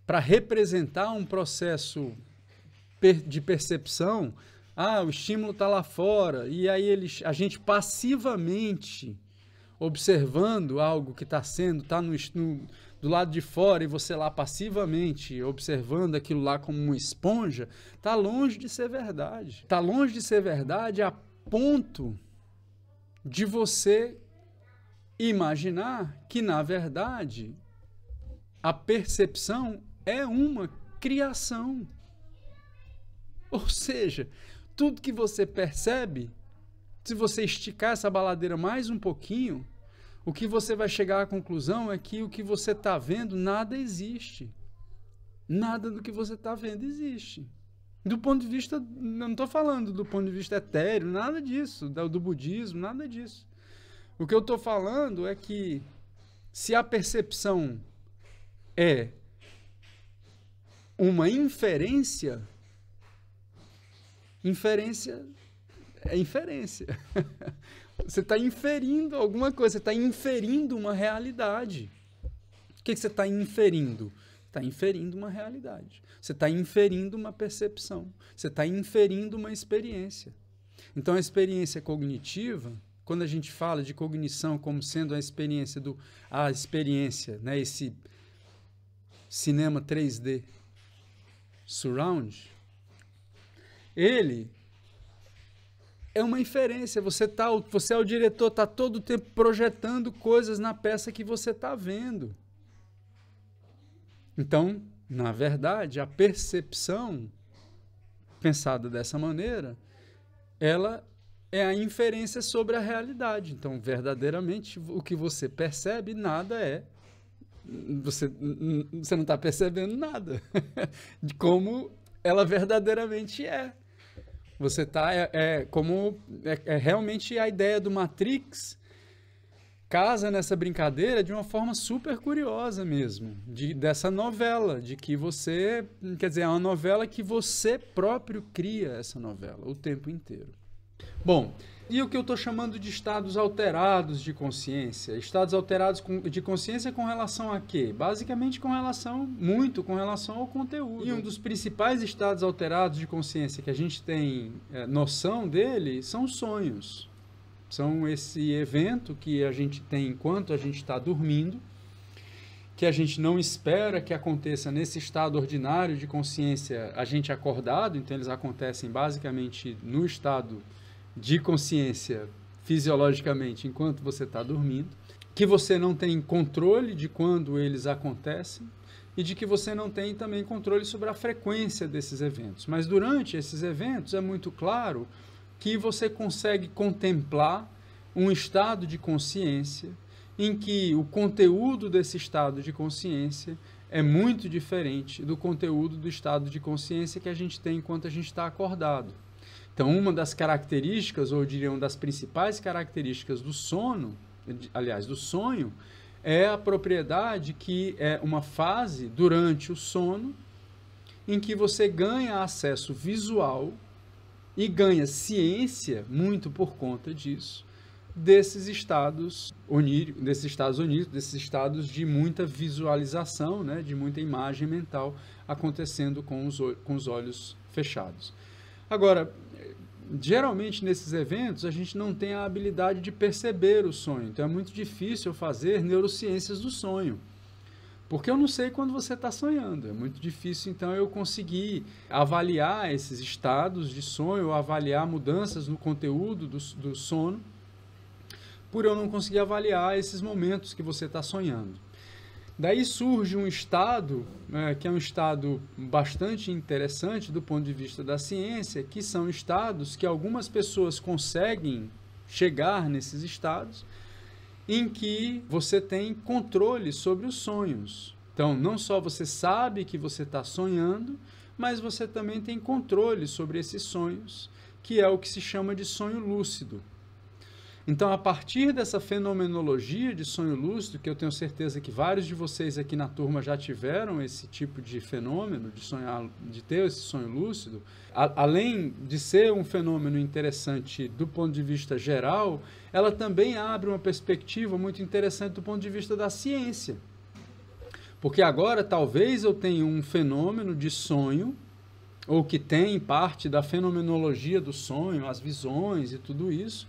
para representar um processo de percepção, o estímulo está lá fora, e aí a gente passivamente observando algo que está do lado de fora, e você lá passivamente observando aquilo lá como uma esponja, está longe de ser verdade. Está longe de ser verdade a ponto de você imaginar que, na verdade, a percepção é uma criação. Ou seja, tudo que você percebe, se você esticar essa baladeira mais um pouquinho, o que você vai chegar à conclusão é que o que você está vendo, nada existe. Nada do que você está vendo existe. Do ponto de vista, não estou falando do ponto de vista etéreo, nada disso, do budismo, nada disso. O que eu estou falando é que se a percepção é uma inferência, inferência é inferência. Você está inferindo alguma coisa, você está inferindo uma realidade. O que você está inferindo? Está inferindo uma realidade. Você está inferindo uma percepção. Você está inferindo uma experiência. Então, a experiência cognitiva, quando a gente fala de cognição como sendo a experiência, né, esse cinema 3D surround, ele é uma inferência. Você é o diretor, está todo o tempo projetando coisas na peça que você está vendo. Então, na verdade, a percepção, pensada dessa maneira, ela é a inferência sobre a realidade. Então, verdadeiramente, o que você percebe, nada é. Você não está percebendo nada de como ela verdadeiramente é. Você está... realmente a ideia do Matrix casa nessa brincadeira de uma forma super curiosa mesmo, dessa novela, de que você... Quer dizer, é uma novela que você próprio cria essa novela o tempo inteiro. Bom, e o que eu estou chamando de estados alterados de consciência? Estados alterados de consciência com relação a quê? Basicamente com relação ao conteúdo. E um dos principais estados alterados de consciência que a gente tem noção dele são os sonhos. São esse evento que a gente tem enquanto a gente está dormindo, que a gente não espera que aconteça nesse estado ordinário de consciência, a gente acordado, então eles acontecem basicamente no estado de consciência fisiologicamente enquanto você está dormindo, que você não tem controle de quando eles acontecem e de que você não tem também controle sobre a frequência desses eventos. Mas durante esses eventos é muito claro que você consegue contemplar um estado de consciência em que o conteúdo desse estado de consciência é muito diferente do conteúdo do estado de consciência que a gente tem enquanto a gente está acordado. Então, uma das características, ou eu diria uma das principais características do sono, aliás, do sonho, é a propriedade que é uma fase durante o sono em que você ganha acesso visual e ganha ciência, muito por conta disso, desses estados oníricos, desses estados de muita visualização, né, de muita imagem mental acontecendo com os olhos fechados. Agora, geralmente nesses eventos a gente não tem a habilidade de perceber o sonho, então é muito difícil fazer neurociências do sonho. Porque eu não sei quando você está sonhando. É muito difícil, então, eu conseguir avaliar esses estados de sonho, avaliar mudanças no conteúdo do sono, por eu não conseguir avaliar esses momentos que você está sonhando. Daí surge um estado, que é um estado bastante interessante do ponto de vista da ciência, que são estados que algumas pessoas conseguem chegar nesses estados, em que você tem controle sobre os sonhos. Então, não só você sabe que você está sonhando, mas você também tem controle sobre esses sonhos, que é o que se chama de sonho lúcido. Então, a partir dessa fenomenologia de sonho lúcido, que eu tenho certeza que vários de vocês aqui na turma já tiveram esse tipo de fenômeno, de sonhar, de ter esse sonho lúcido, além de ser um fenômeno interessante do ponto de vista geral, ela também abre uma perspectiva muito interessante do ponto de vista da ciência. Porque agora talvez eu tenha um fenômeno de sonho, ou que tem parte da fenomenologia do sonho, as visões e tudo isso,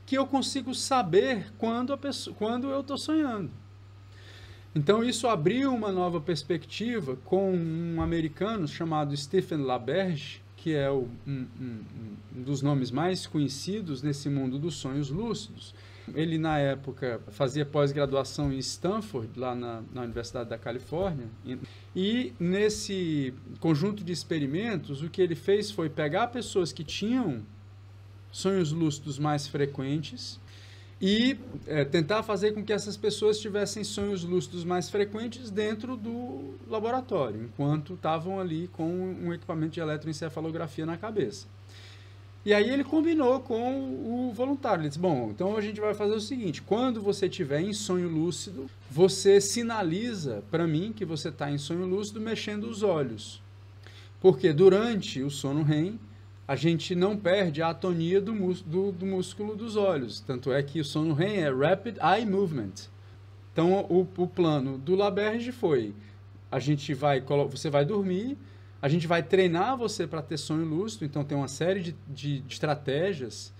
que eu consigo saber quando eu estou sonhando. Então, isso abriu uma nova perspectiva com um americano chamado Stephen LaBerge, que é um dos nomes mais conhecidos nesse mundo dos sonhos lúcidos. Ele, na época, fazia pós-graduação em Stanford, lá na Universidade da Califórnia, e nesse conjunto de experimentos, o que ele fez foi pegar pessoas que tinham sonhos lúcidos mais frequentes e tentar fazer com que essas pessoas tivessem sonhos lúcidos mais frequentes dentro do laboratório, enquanto estavam ali com um equipamento de eletroencefalografia na cabeça. E aí ele combinou com o voluntário. Ele disse, bom, então a gente vai fazer o seguinte, quando você estiver em sonho lúcido, você sinaliza para mim que você está em sonho lúcido mexendo os olhos. Porque durante o sono REM, a gente não perde a atonia do músculo dos olhos. Tanto é que o sono REM é Rapid Eye Movement. Então, o plano do LaBerge foi, você vai dormir, a gente vai treinar você para ter sonho lúcido, então tem uma série de estratégias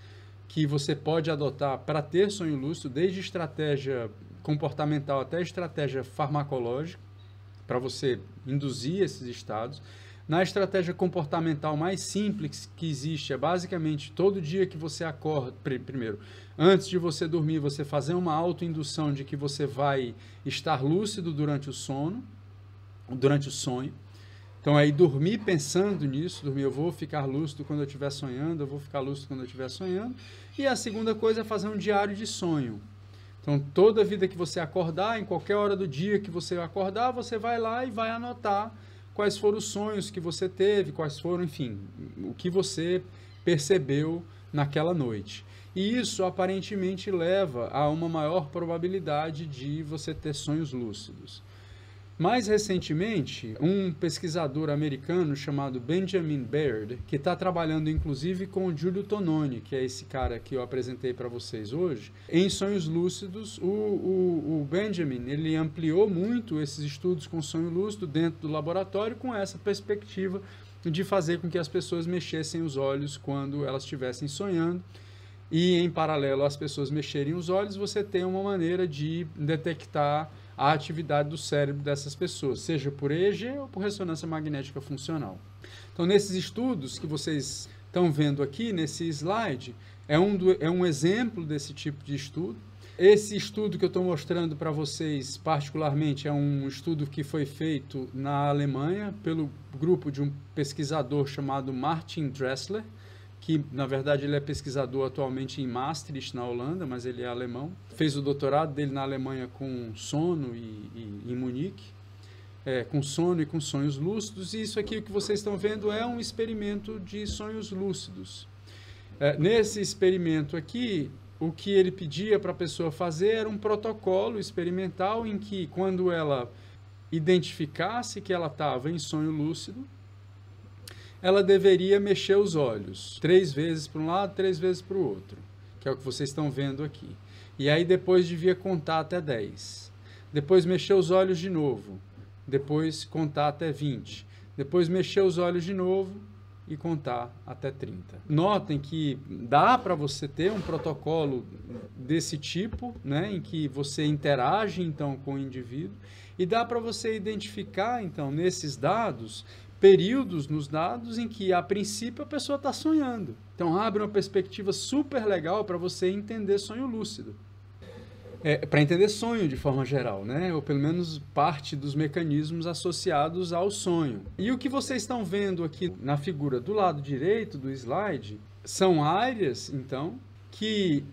que você pode adotar para ter sonho lúcido, desde estratégia comportamental até estratégia farmacológica, para você induzir esses estados. Na estratégia comportamental mais simples que existe, é basicamente todo dia que você acorda, primeiro, antes de você dormir, você fazer uma autoindução de que você vai estar lúcido durante o sonho. Então, aí dormir pensando nisso, dormir, eu vou ficar lúcido quando eu estiver sonhando, eu vou ficar lúcido quando eu estiver sonhando. E a segunda coisa é fazer um diário de sonho. Então, toda vida que você acordar, em qualquer hora do dia que você acordar, você vai lá e vai anotar quais foram os sonhos que você teve, quais foram, enfim, o que você percebeu naquela noite. E isso, aparentemente, leva a uma maior probabilidade de você ter sonhos lúcidos. Mais recentemente, um pesquisador americano chamado Benjamin Baird, que está trabalhando inclusive com o Giulio Tononi, que é esse cara que eu apresentei para vocês hoje, em sonhos lúcidos, o Benjamin ele ampliou muito esses estudos com sonho lúcido dentro do laboratório com essa perspectiva de fazer com que as pessoas mexessem os olhos quando elas estivessem sonhando. E, em paralelo às pessoas mexerem os olhos, você tem uma maneira de detectar a atividade do cérebro dessas pessoas, seja por EEG ou por ressonância magnética funcional. Então, nesses estudos que vocês estão vendo aqui, nesse slide, é um exemplo desse tipo de estudo. Esse estudo que eu estou mostrando para vocês, particularmente, é um estudo que foi feito na Alemanha pelo grupo de um pesquisador chamado Martin Dressler, que, na verdade, ele é pesquisador atualmente em Maastricht, na Holanda, mas ele é alemão. Fez o doutorado dele na Alemanha com sono e em Munique, com sono e com sonhos lúcidos. E isso aqui que vocês estão vendo é um experimento de sonhos lúcidos. Nesse experimento aqui, o que ele pedia para a pessoa fazer era um protocolo experimental em que, quando ela identificasse que ela estava em sonho lúcido, ela deveria mexer os olhos 3 vezes para um lado, 3 vezes para o outro, que é o que vocês estão vendo aqui. E aí depois devia contar até 10. Depois mexer os olhos de novo, depois contar até 20. Depois mexer os olhos de novo e contar até 30. Notem que dá para você ter um protocolo desse tipo, né, em que você interage então com o indivíduo, e dá para você identificar então nesses dados períodos nos dados em que, a princípio, a pessoa está sonhando. Então, abre uma perspectiva super legal para você entender sonho lúcido. Para entender sonho de forma geral, né? Ou pelo menos parte dos mecanismos associados ao sonho. E o que vocês estão vendo aqui na figura do lado direito do slide são áreas, então, que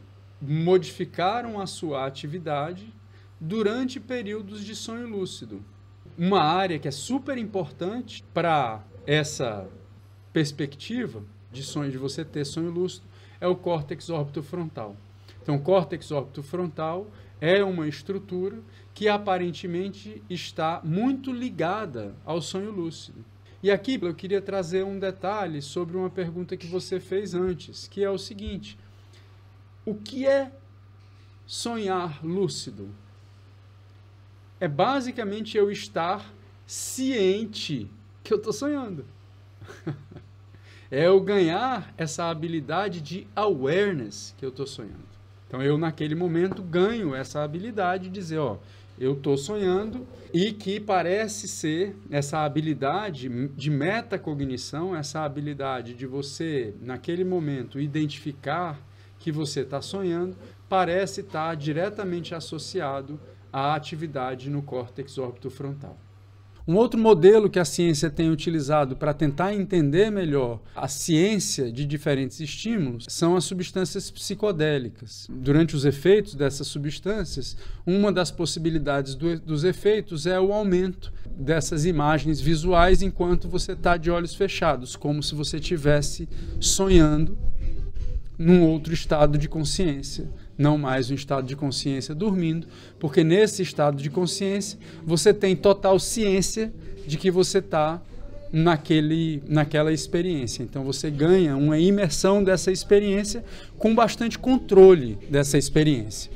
modificaram a sua atividade durante períodos de sonho lúcido. Uma área que é super importante para essa perspectiva de sonho, de você ter sonho lúcido, é o córtex órbito-frontal. Então, o córtex órbito-frontal é uma estrutura que aparentemente está muito ligada ao sonho lúcido. E aqui eu queria trazer um detalhe sobre uma pergunta que você fez antes, que é o seguinte: o que é sonhar lúcido? É basicamente eu estar ciente que eu estou sonhando. É eu ganhar essa habilidade de awareness que eu estou sonhando. Então, eu naquele momento ganho essa habilidade de dizer, ó, eu estou sonhando, e que parece ser essa habilidade de metacognição, essa habilidade de você, naquele momento, identificar que você está sonhando, parece estar diretamente associado a atividade no córtex órbito-frontal. Um outro modelo que a ciência tem utilizado para tentar entender melhor a ciência de diferentes estímulos são as substâncias psicodélicas. Durante os efeitos dessas substâncias, uma das possibilidades dos efeitos é o aumento dessas imagens visuais enquanto você está de olhos fechados, como se você estivesse sonhando num outro estado de consciência. Não mais um estado de consciência dormindo, porque nesse estado de consciência você tem total ciência de que você está naquela experiência. Então você ganha uma imersão dessa experiência com bastante controle dessa experiência.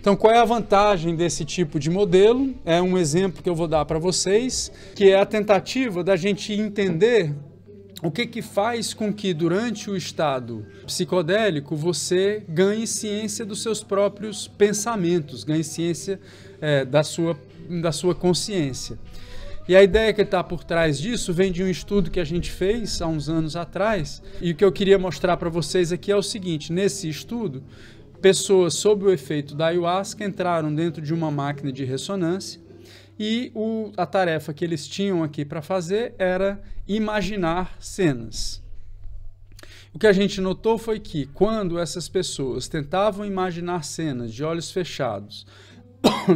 Então, qual é a vantagem desse tipo de modelo? É um exemplo que eu vou dar para vocês, que é a tentativa da gente entender o que faz com que, durante o estado psicodélico, você ganhe ciência dos seus próprios pensamentos, ganhe ciência da sua consciência. E a ideia que está por trás disso vem de um estudo que a gente fez há uns anos atrás, e o que eu queria mostrar para vocês aqui é o seguinte: nesse estudo, pessoas sob o efeito da ayahuasca entraram dentro de uma máquina de ressonância, e a tarefa que eles tinham aqui para fazer era imaginar cenas. O que a gente notou foi que, quando essas pessoas tentavam imaginar cenas de olhos fechados,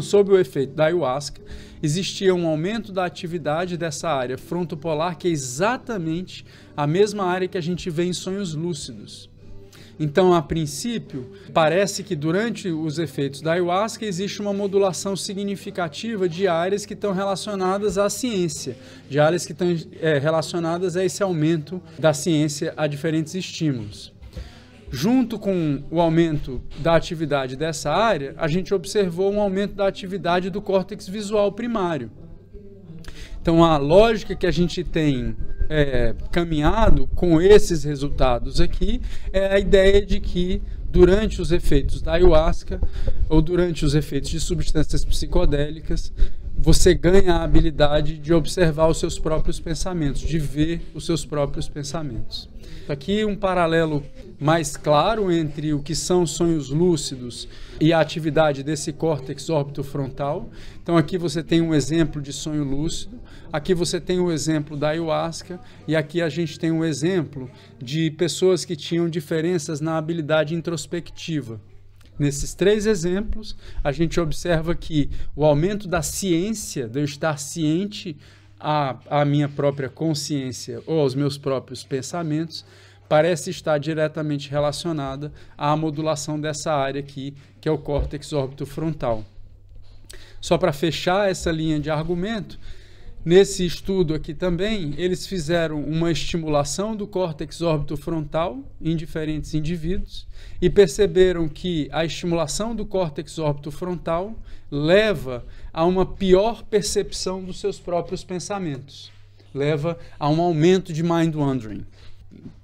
sob o efeito da ayahuasca, existia um aumento da atividade dessa área frontopolar, que é exatamente a mesma área que a gente vê em sonhos lúcidos. Então, a princípio, parece que durante os efeitos da ayahuasca existe uma modulação significativa de áreas que estão relacionadas à ciência, de áreas que estão relacionadas a esse aumento da ciência a diferentes estímulos. Junto com o aumento da atividade dessa área, a gente observou um aumento da atividade do córtex visual primário. Então, a lógica que a gente tem caminhado com esses resultados aqui é a ideia de que durante os efeitos da ayahuasca ou durante os efeitos de substâncias psicodélicas, você ganha a habilidade de observar os seus próprios pensamentos, de ver os seus próprios pensamentos. Aqui um paralelo mais claro entre o que são sonhos lúcidos e a atividade desse córtex órbito-frontal. Então aqui você tem um exemplo de sonho lúcido, aqui você tem um exemplo da ayahuasca e aqui a gente tem um exemplo de pessoas que tinham diferenças na habilidade introspectiva. Nesses três exemplos, a gente observa que o aumento da ciência, de eu estar ciente à minha própria consciência ou aos meus próprios pensamentos, parece estar diretamente relacionada à modulação dessa área aqui, que é o córtex órbito-frontal. Só para fechar essa linha de argumento, nesse estudo aqui também, eles fizeram uma estimulação do córtex órbito-frontal em diferentes indivíduos e perceberam que a estimulação do córtex órbito-frontal leva a uma pior percepção dos seus próprios pensamentos, leva a um aumento de mind wandering,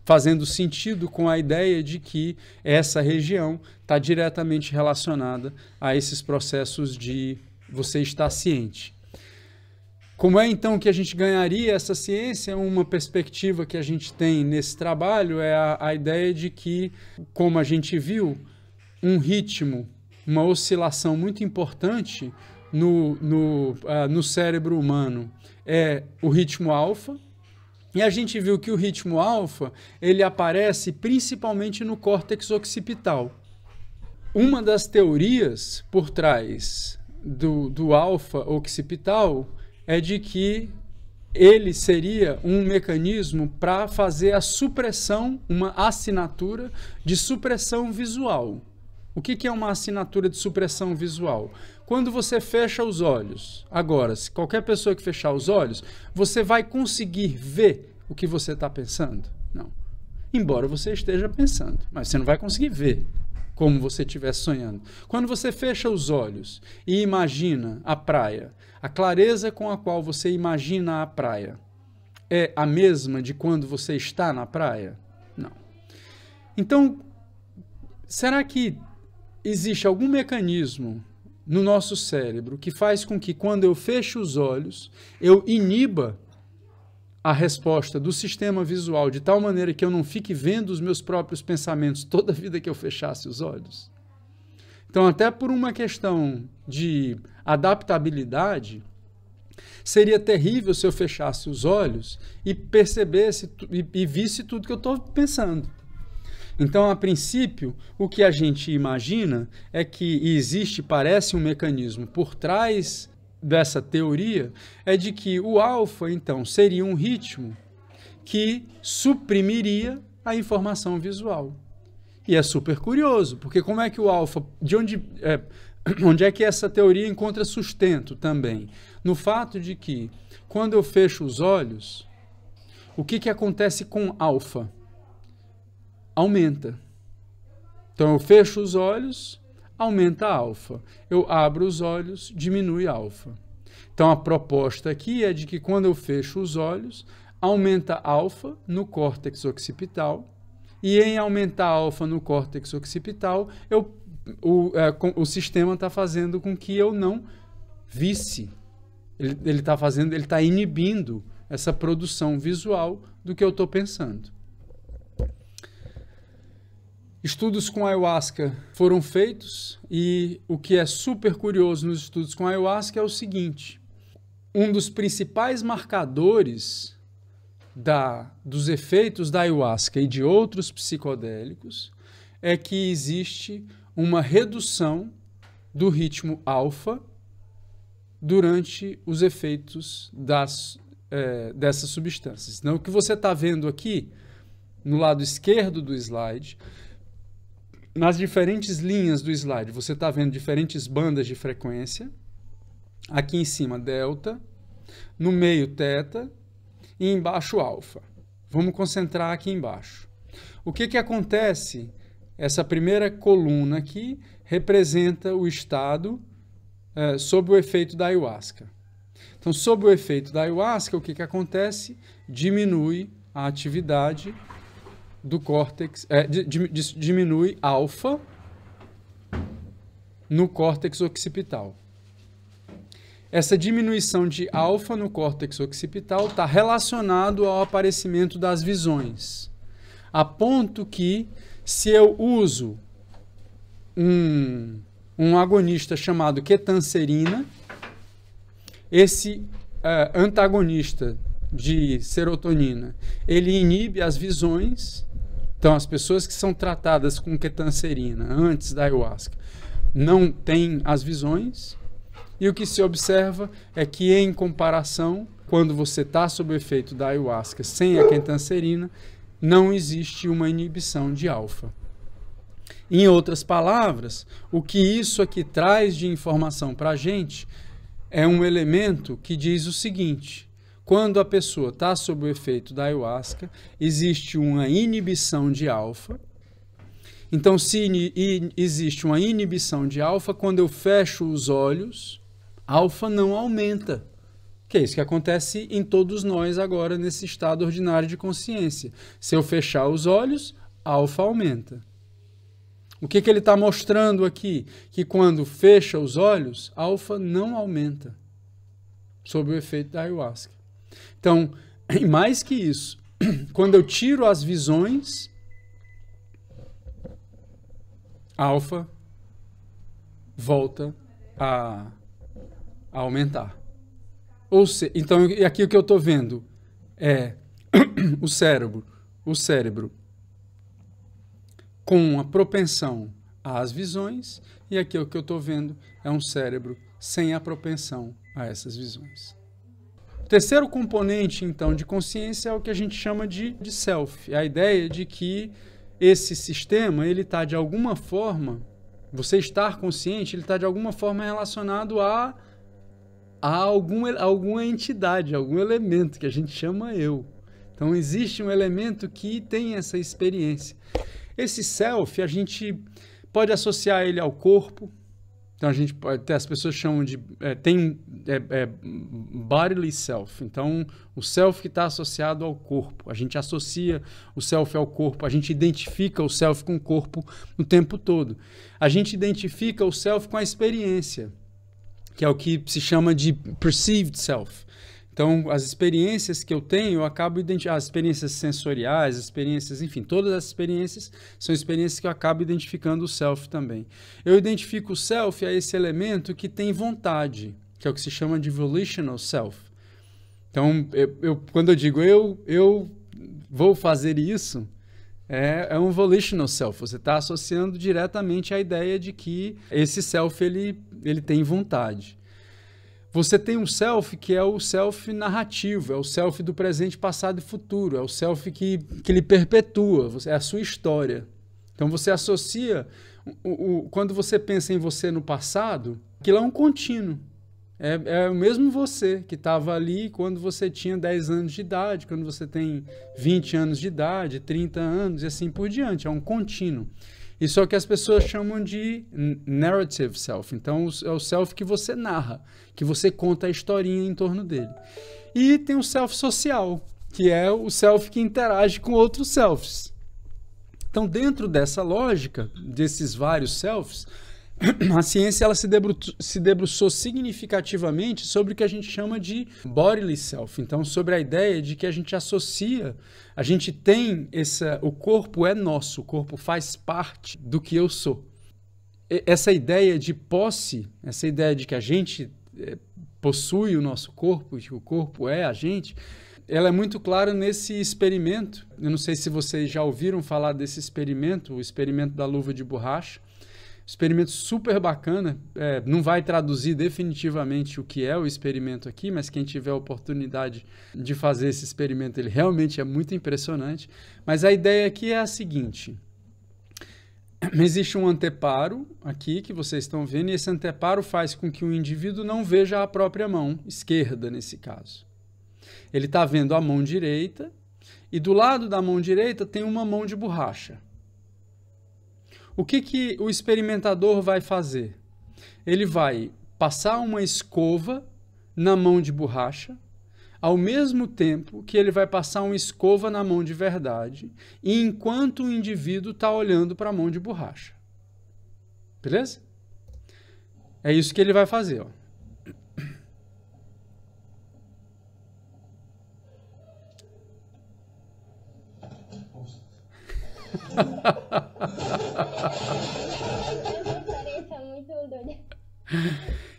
fazendo sentido com a ideia de que essa região está diretamente relacionada a esses processos de você estar ciente. Como é então que a gente ganharia essa ciência? Uma perspectiva que a gente tem nesse trabalho é a ideia de que, como a gente viu, um ritmo, uma oscilação muito importante no cérebro humano é o ritmo alfa, e a gente viu que o ritmo alfa ele aparece principalmente no córtex occipital. Uma das teorias por trás do alfa occipital é de que ele seria um mecanismo para fazer a supressão, uma assinatura de supressão visual. O que é uma assinatura de supressão visual? Quando você fecha os olhos, agora, se qualquer pessoa que fechar os olhos, você vai conseguir ver o que você está pensando? Não. Embora você esteja pensando, mas você não vai conseguir ver como você estivesse sonhando. Quando você fecha os olhos e imagina a praia, a clareza com a qual você imagina a praia é a mesma de quando você está na praia? Não. Então, será que existe algum mecanismo no nosso cérebro que faz com que quando eu fecho os olhos, eu iniba a resposta do sistema visual de tal maneira que eu não fique vendo os meus próprios pensamentos toda a vida que eu fechasse os olhos? Então, até por uma questão de adaptabilidade, seria terrível se eu fechasse os olhos e percebesse e visse tudo que eu estou pensando. Então, a princípio, o que a gente imagina é que existe, parece um mecanismo por trás dessa teoria, é de que o alfa, então, seria um ritmo que suprimiria a informação visual. E é super curioso, porque como é que o alfa, onde é que essa teoria encontra sustento também? No fato de que, quando eu fecho os olhos, o que acontece com alfa? Aumenta. Então, eu fecho os olhos, aumenta alfa. Eu abro os olhos, diminui alfa. Então, a proposta aqui é de que quando eu fecho os olhos, aumenta alfa no córtex occipital, e em aumentar alfa no córtex occipital, o sistema está fazendo com que eu não visse. Ele está inibindo essa produção visual do que eu estou pensando. Estudos com ayahuasca foram feitos e o que é super curioso nos estudos com ayahuasca é o seguinte: um dos principais marcadores dos efeitos da ayahuasca e de outros psicodélicos é que existe uma redução do ritmo alfa durante os efeitos dessas substâncias. Então, o que você está vendo aqui, no lado esquerdo do slide, nas diferentes linhas do slide, você está vendo diferentes bandas de frequência. Aqui em cima, delta, no meio, teta, e embaixo, alfa. Vamos concentrar aqui embaixo. O que acontece? Essa primeira coluna aqui representa o estado sob o efeito da ayahuasca. Então, sob o efeito da ayahuasca, o que acontece? Diminui a atividade do córtex, diminui alfa no córtex occipital. Essa diminuição de alfa no córtex occipital está relacionado ao aparecimento das visões, a ponto que, se eu uso um agonista chamado ketanserina, esse antagonista de serotonina, ele inibe as visões. Então, as pessoas que são tratadas com ketanserina antes da ayahuasca não têm as visões. E o que se observa é que, em comparação, quando você está sob o efeito da ayahuasca sem a ketanserina, não existe uma inibição de alfa. Em outras palavras, o que isso aqui traz de informação para a gente é um elemento que diz o seguinte: quando a pessoa está sob o efeito da ayahuasca, existe uma inibição de alfa. Então, se existe uma inibição de alfa, quando eu fecho os olhos, alfa não aumenta. Que é isso que acontece em todos nós agora nesse estado ordinário de consciência. Se eu fechar os olhos, alfa aumenta. O que ele está mostrando aqui? Que quando fecha os olhos, alfa não aumenta sob o efeito da ayahuasca. Então, mais que isso, quando eu tiro as visões, alfa volta a aumentar. Ou seja, então, aqui o que eu estou vendo é o cérebro com a propensão às visões, e aqui o que eu estou vendo é um cérebro sem a propensão a essas visões. O terceiro componente, então, de consciência é o que a gente chama de self. É a ideia de que esse sistema, ele está de alguma forma, você estar consciente, ele está de alguma forma relacionado a alguma entidade, algum elemento que a gente chama eu. Então, existe um elemento que tem essa experiência. Esse self, a gente pode associar ele ao corpo. Então, as pessoas chamam de... bodily self. Então, o self que está associado ao corpo. A gente associa o self ao corpo. A gente identifica o self com o corpo o tempo todo. A gente identifica o self com a experiência, que é o que se chama de perceived self. Então, as experiências que eu tenho, eu acabo identificando, as experiências sensoriais, as experiências, enfim, todas as experiências são experiências que eu acabo identificando o self também. Eu identifico o self a esse elemento que tem vontade, que é o que se chama de volitional self. Então, quando eu digo eu vou fazer isso, é um volitional self. Você está associando diretamente a ideia de que esse self ele tem vontade. Você tem um self que é o self narrativo, é o self do presente, passado e futuro, é o self que ele perpetua, é a sua história. Então você associa, quando você pensa em você no passado, aquilo é um contínuo. É o mesmo você que estava ali quando você tinha 10 anos de idade, quando você tem 20 anos de idade, 30 anos e assim por diante, é um contínuo. Isso é o que as pessoas chamam de narrative self. Então, é o self que você narra, que você conta a historinha em torno dele. E tem o self social, que é o self que interage com outros selves. Então, dentro dessa lógica, desses vários selves, a ciência ela se debruçou significativamente sobre o que a gente chama de bodily self. Então, sobre a ideia de que a gente associa, a gente tem o corpo é nosso, o corpo faz parte do que eu sou. Essa ideia de posse, essa ideia de que a gente possui o nosso corpo, que o corpo é a gente, ela é muito clara nesse experimento. Eu não sei se vocês já ouviram falar desse experimento, o experimento da luva de borracha. Experimento super bacana, não vai traduzir definitivamente o que é o experimento aqui, mas quem tiver a oportunidade de fazer esse experimento, ele realmente é muito impressionante. Mas a ideia aqui é a seguinte: existe um anteparo aqui que vocês estão vendo, e esse anteparo faz com que o indivíduo não veja a própria mão esquerda, nesse caso. Ele está vendo a mão direita, e do lado da mão direita tem uma mão de borracha. O que o experimentador vai fazer? Ele vai passar uma escova na mão de borracha, ao mesmo tempo que ele vai passar uma escova na mão de verdade, e enquanto o indivíduo está olhando para a mão de borracha. Beleza? É isso que ele vai fazer, ó.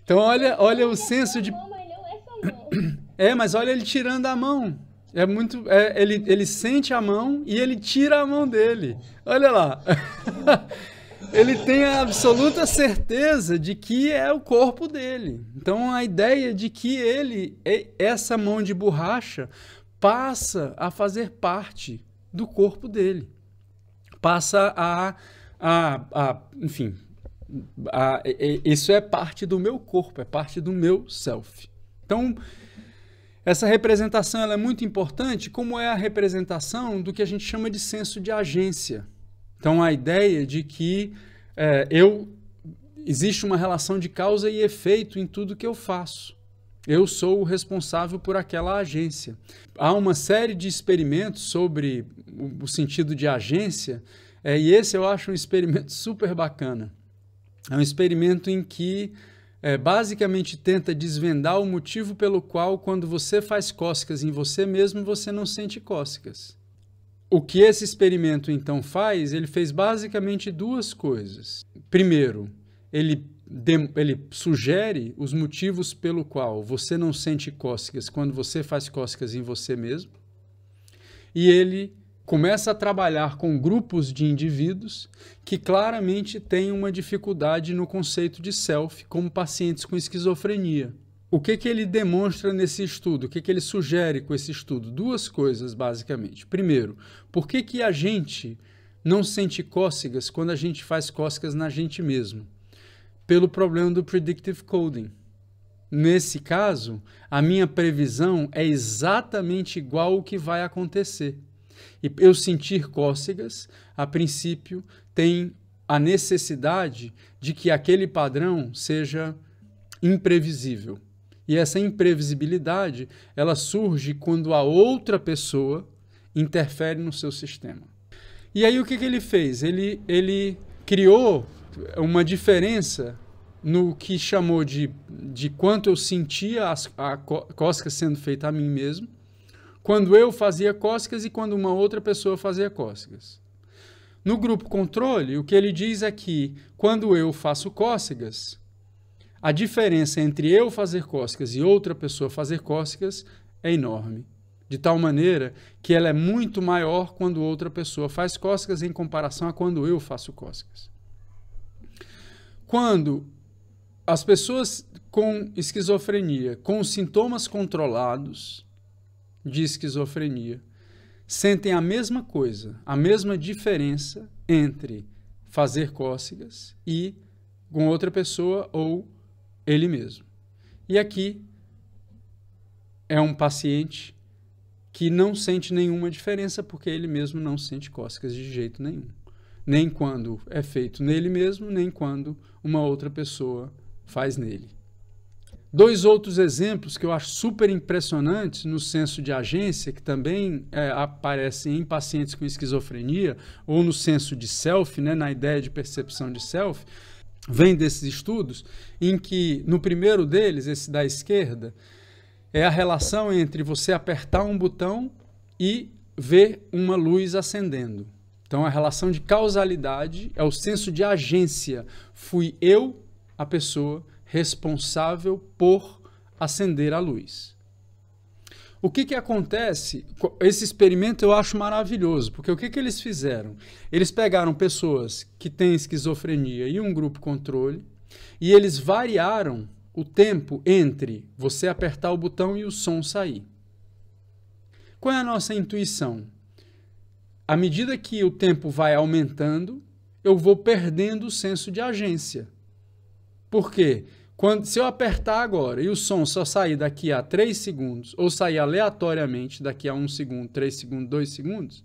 Então olha o senso de... mas olha ele tirando a mão. Ele sente a mão e ele tira a mão dele. Olha lá. Ele tem a absoluta certeza de que é o corpo dele. Então a ideia de que essa mão de borracha passa a fazer parte do corpo dele. Passa enfim, isso é parte do meu corpo, é parte do meu self. Então, essa representação ela é muito importante, como é a representação do que a gente chama de senso de agência. Então, a ideia de que existe uma relação de causa e efeito em tudo que eu faço. Eu sou o responsável por aquela agência. Há uma série de experimentos sobre o sentido de agência, e esse eu acho um experimento super bacana. É um experimento em que basicamente tenta desvendar o motivo pelo qual, quando você faz cócegas em você mesmo, você não sente cócegas. O que esse experimento então faz? Ele fez basicamente duas coisas. Primeiro, ele sugere os motivos pelo qual você não sente cócegas quando você faz cócegas em você mesmo, e ele começa a trabalhar com grupos de indivíduos que claramente têm uma dificuldade no conceito de self, como pacientes com esquizofrenia. O que ele demonstra nesse estudo? O que ele sugere com esse estudo? Duas coisas, basicamente. Primeiro, por que a gente não sente cócegas quando a gente faz cócegas na gente mesmo? Pelo problema do predictive coding. Nesse caso, a minha previsão é exatamente igual ao que vai acontecer. E eu sentir cócegas, a princípio, tem a necessidade de que aquele padrão seja imprevisível. E essa imprevisibilidade, ela surge quando a outra pessoa interfere no seu sistema. E aí o que ele fez? Ele criou uma diferença no que chamou de quanto eu sentia a cócega sendo feita a mim mesmo, quando eu fazia cócegas e quando uma outra pessoa fazia cócegas. No grupo controle, o que ele diz é que quando eu faço cócegas, a diferença entre eu fazer cócegas e outra pessoa fazer cócegas é enorme. De tal maneira que ela é muito maior quando outra pessoa faz cócegas em comparação a quando eu faço cócegas. Quando as pessoas com esquizofrenia, com sintomas controlados de esquizofrenia, sentem a mesma coisa, a mesma diferença entre fazer cócegas e com outra pessoa ou ele mesmo. E aqui é um paciente que não sente nenhuma diferença porque ele mesmo não sente cócegas de jeito nenhum. Nem quando é feito nele mesmo, nem quando uma outra pessoa faz nele. Dois outros exemplos que eu acho super impressionantes no senso de agência, que também aparecem em pacientes com esquizofrenia, ou no senso de self, né, na ideia de percepção de self, vem desses estudos, em que no primeiro deles, esse da esquerda, é a relação entre você apertar um botão e ver uma luz acendendo. Então, a relação de causalidade é o senso de agência. Fui eu, a pessoa, responsável por acender a luz. O que acontece? Esse experimento eu acho maravilhoso, porque o que eles fizeram? Eles pegaram pessoas que têm esquizofrenia e um grupo controle, e eles variaram o tempo entre você apertar o botão e o som sair. Qual é a nossa intuição? À medida que o tempo vai aumentando, eu vou perdendo o senso de agência. Por quê? Se eu apertar agora e o som só sair daqui a 3 segundos, ou sair aleatoriamente daqui a 1 segundo, 3 segundos, 2 segundos,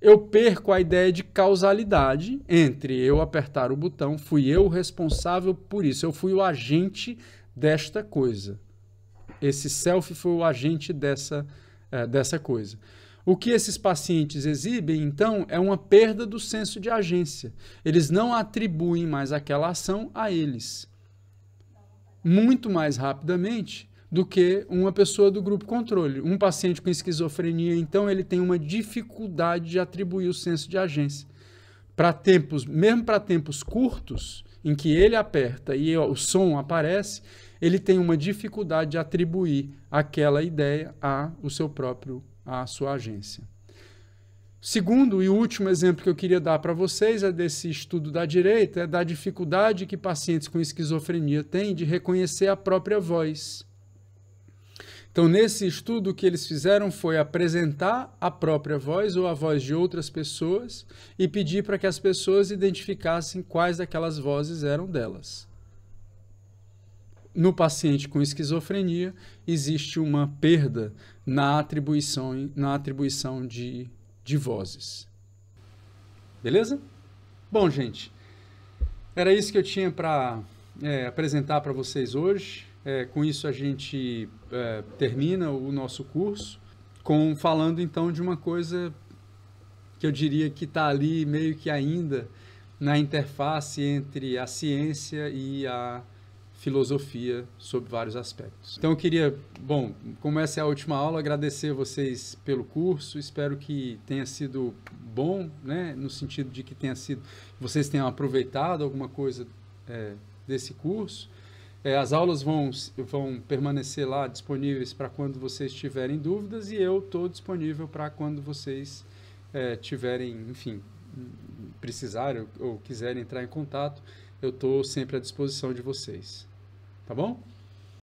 eu perco a ideia de causalidade entre eu apertar o botão, fui eu o responsável por isso, eu fui o agente desta coisa. Esse self foi o agente dessa coisa. O que esses pacientes exibem, então, é uma perda do senso de agência. Eles não atribuem mais aquela ação a eles. Muito mais rapidamente do que uma pessoa do grupo controle. Um paciente com esquizofrenia, então, ele tem uma dificuldade de atribuir o senso de agência. Mesmo para tempos curtos, em que ele aperta e o som aparece, ele tem uma dificuldade de atribuir aquela ideia à sua agência. Segundo e último exemplo que eu queria dar para vocês é desse estudo da direita, é da dificuldade que pacientes com esquizofrenia têm de reconhecer a própria voz. Então, nesse estudo, o que eles fizeram foi apresentar a própria voz ou a voz de outras pessoas e pedir para que as pessoas identificassem quais daquelas vozes eram delas. No paciente com esquizofrenia, existe uma perda na atribuição de vozes. Beleza? Bom, gente, era isso que eu tinha para apresentar para vocês hoje. Com isso a gente termina o nosso curso, falando então de uma coisa que eu diria que está ali meio que ainda na interface entre a ciência e a filosofia sob vários aspectos. Então eu queria, como essa é a última aula, agradecer a vocês pelo curso, espero que tenha sido bom, né, no sentido de que vocês tenham aproveitado alguma coisa desse curso. As aulas vão permanecer lá disponíveis para quando vocês tiverem dúvidas e eu estou disponível para quando vocês tiverem, enfim, precisarem ou quiserem entrar em contato, eu estou sempre à disposição de vocês. Tá bom?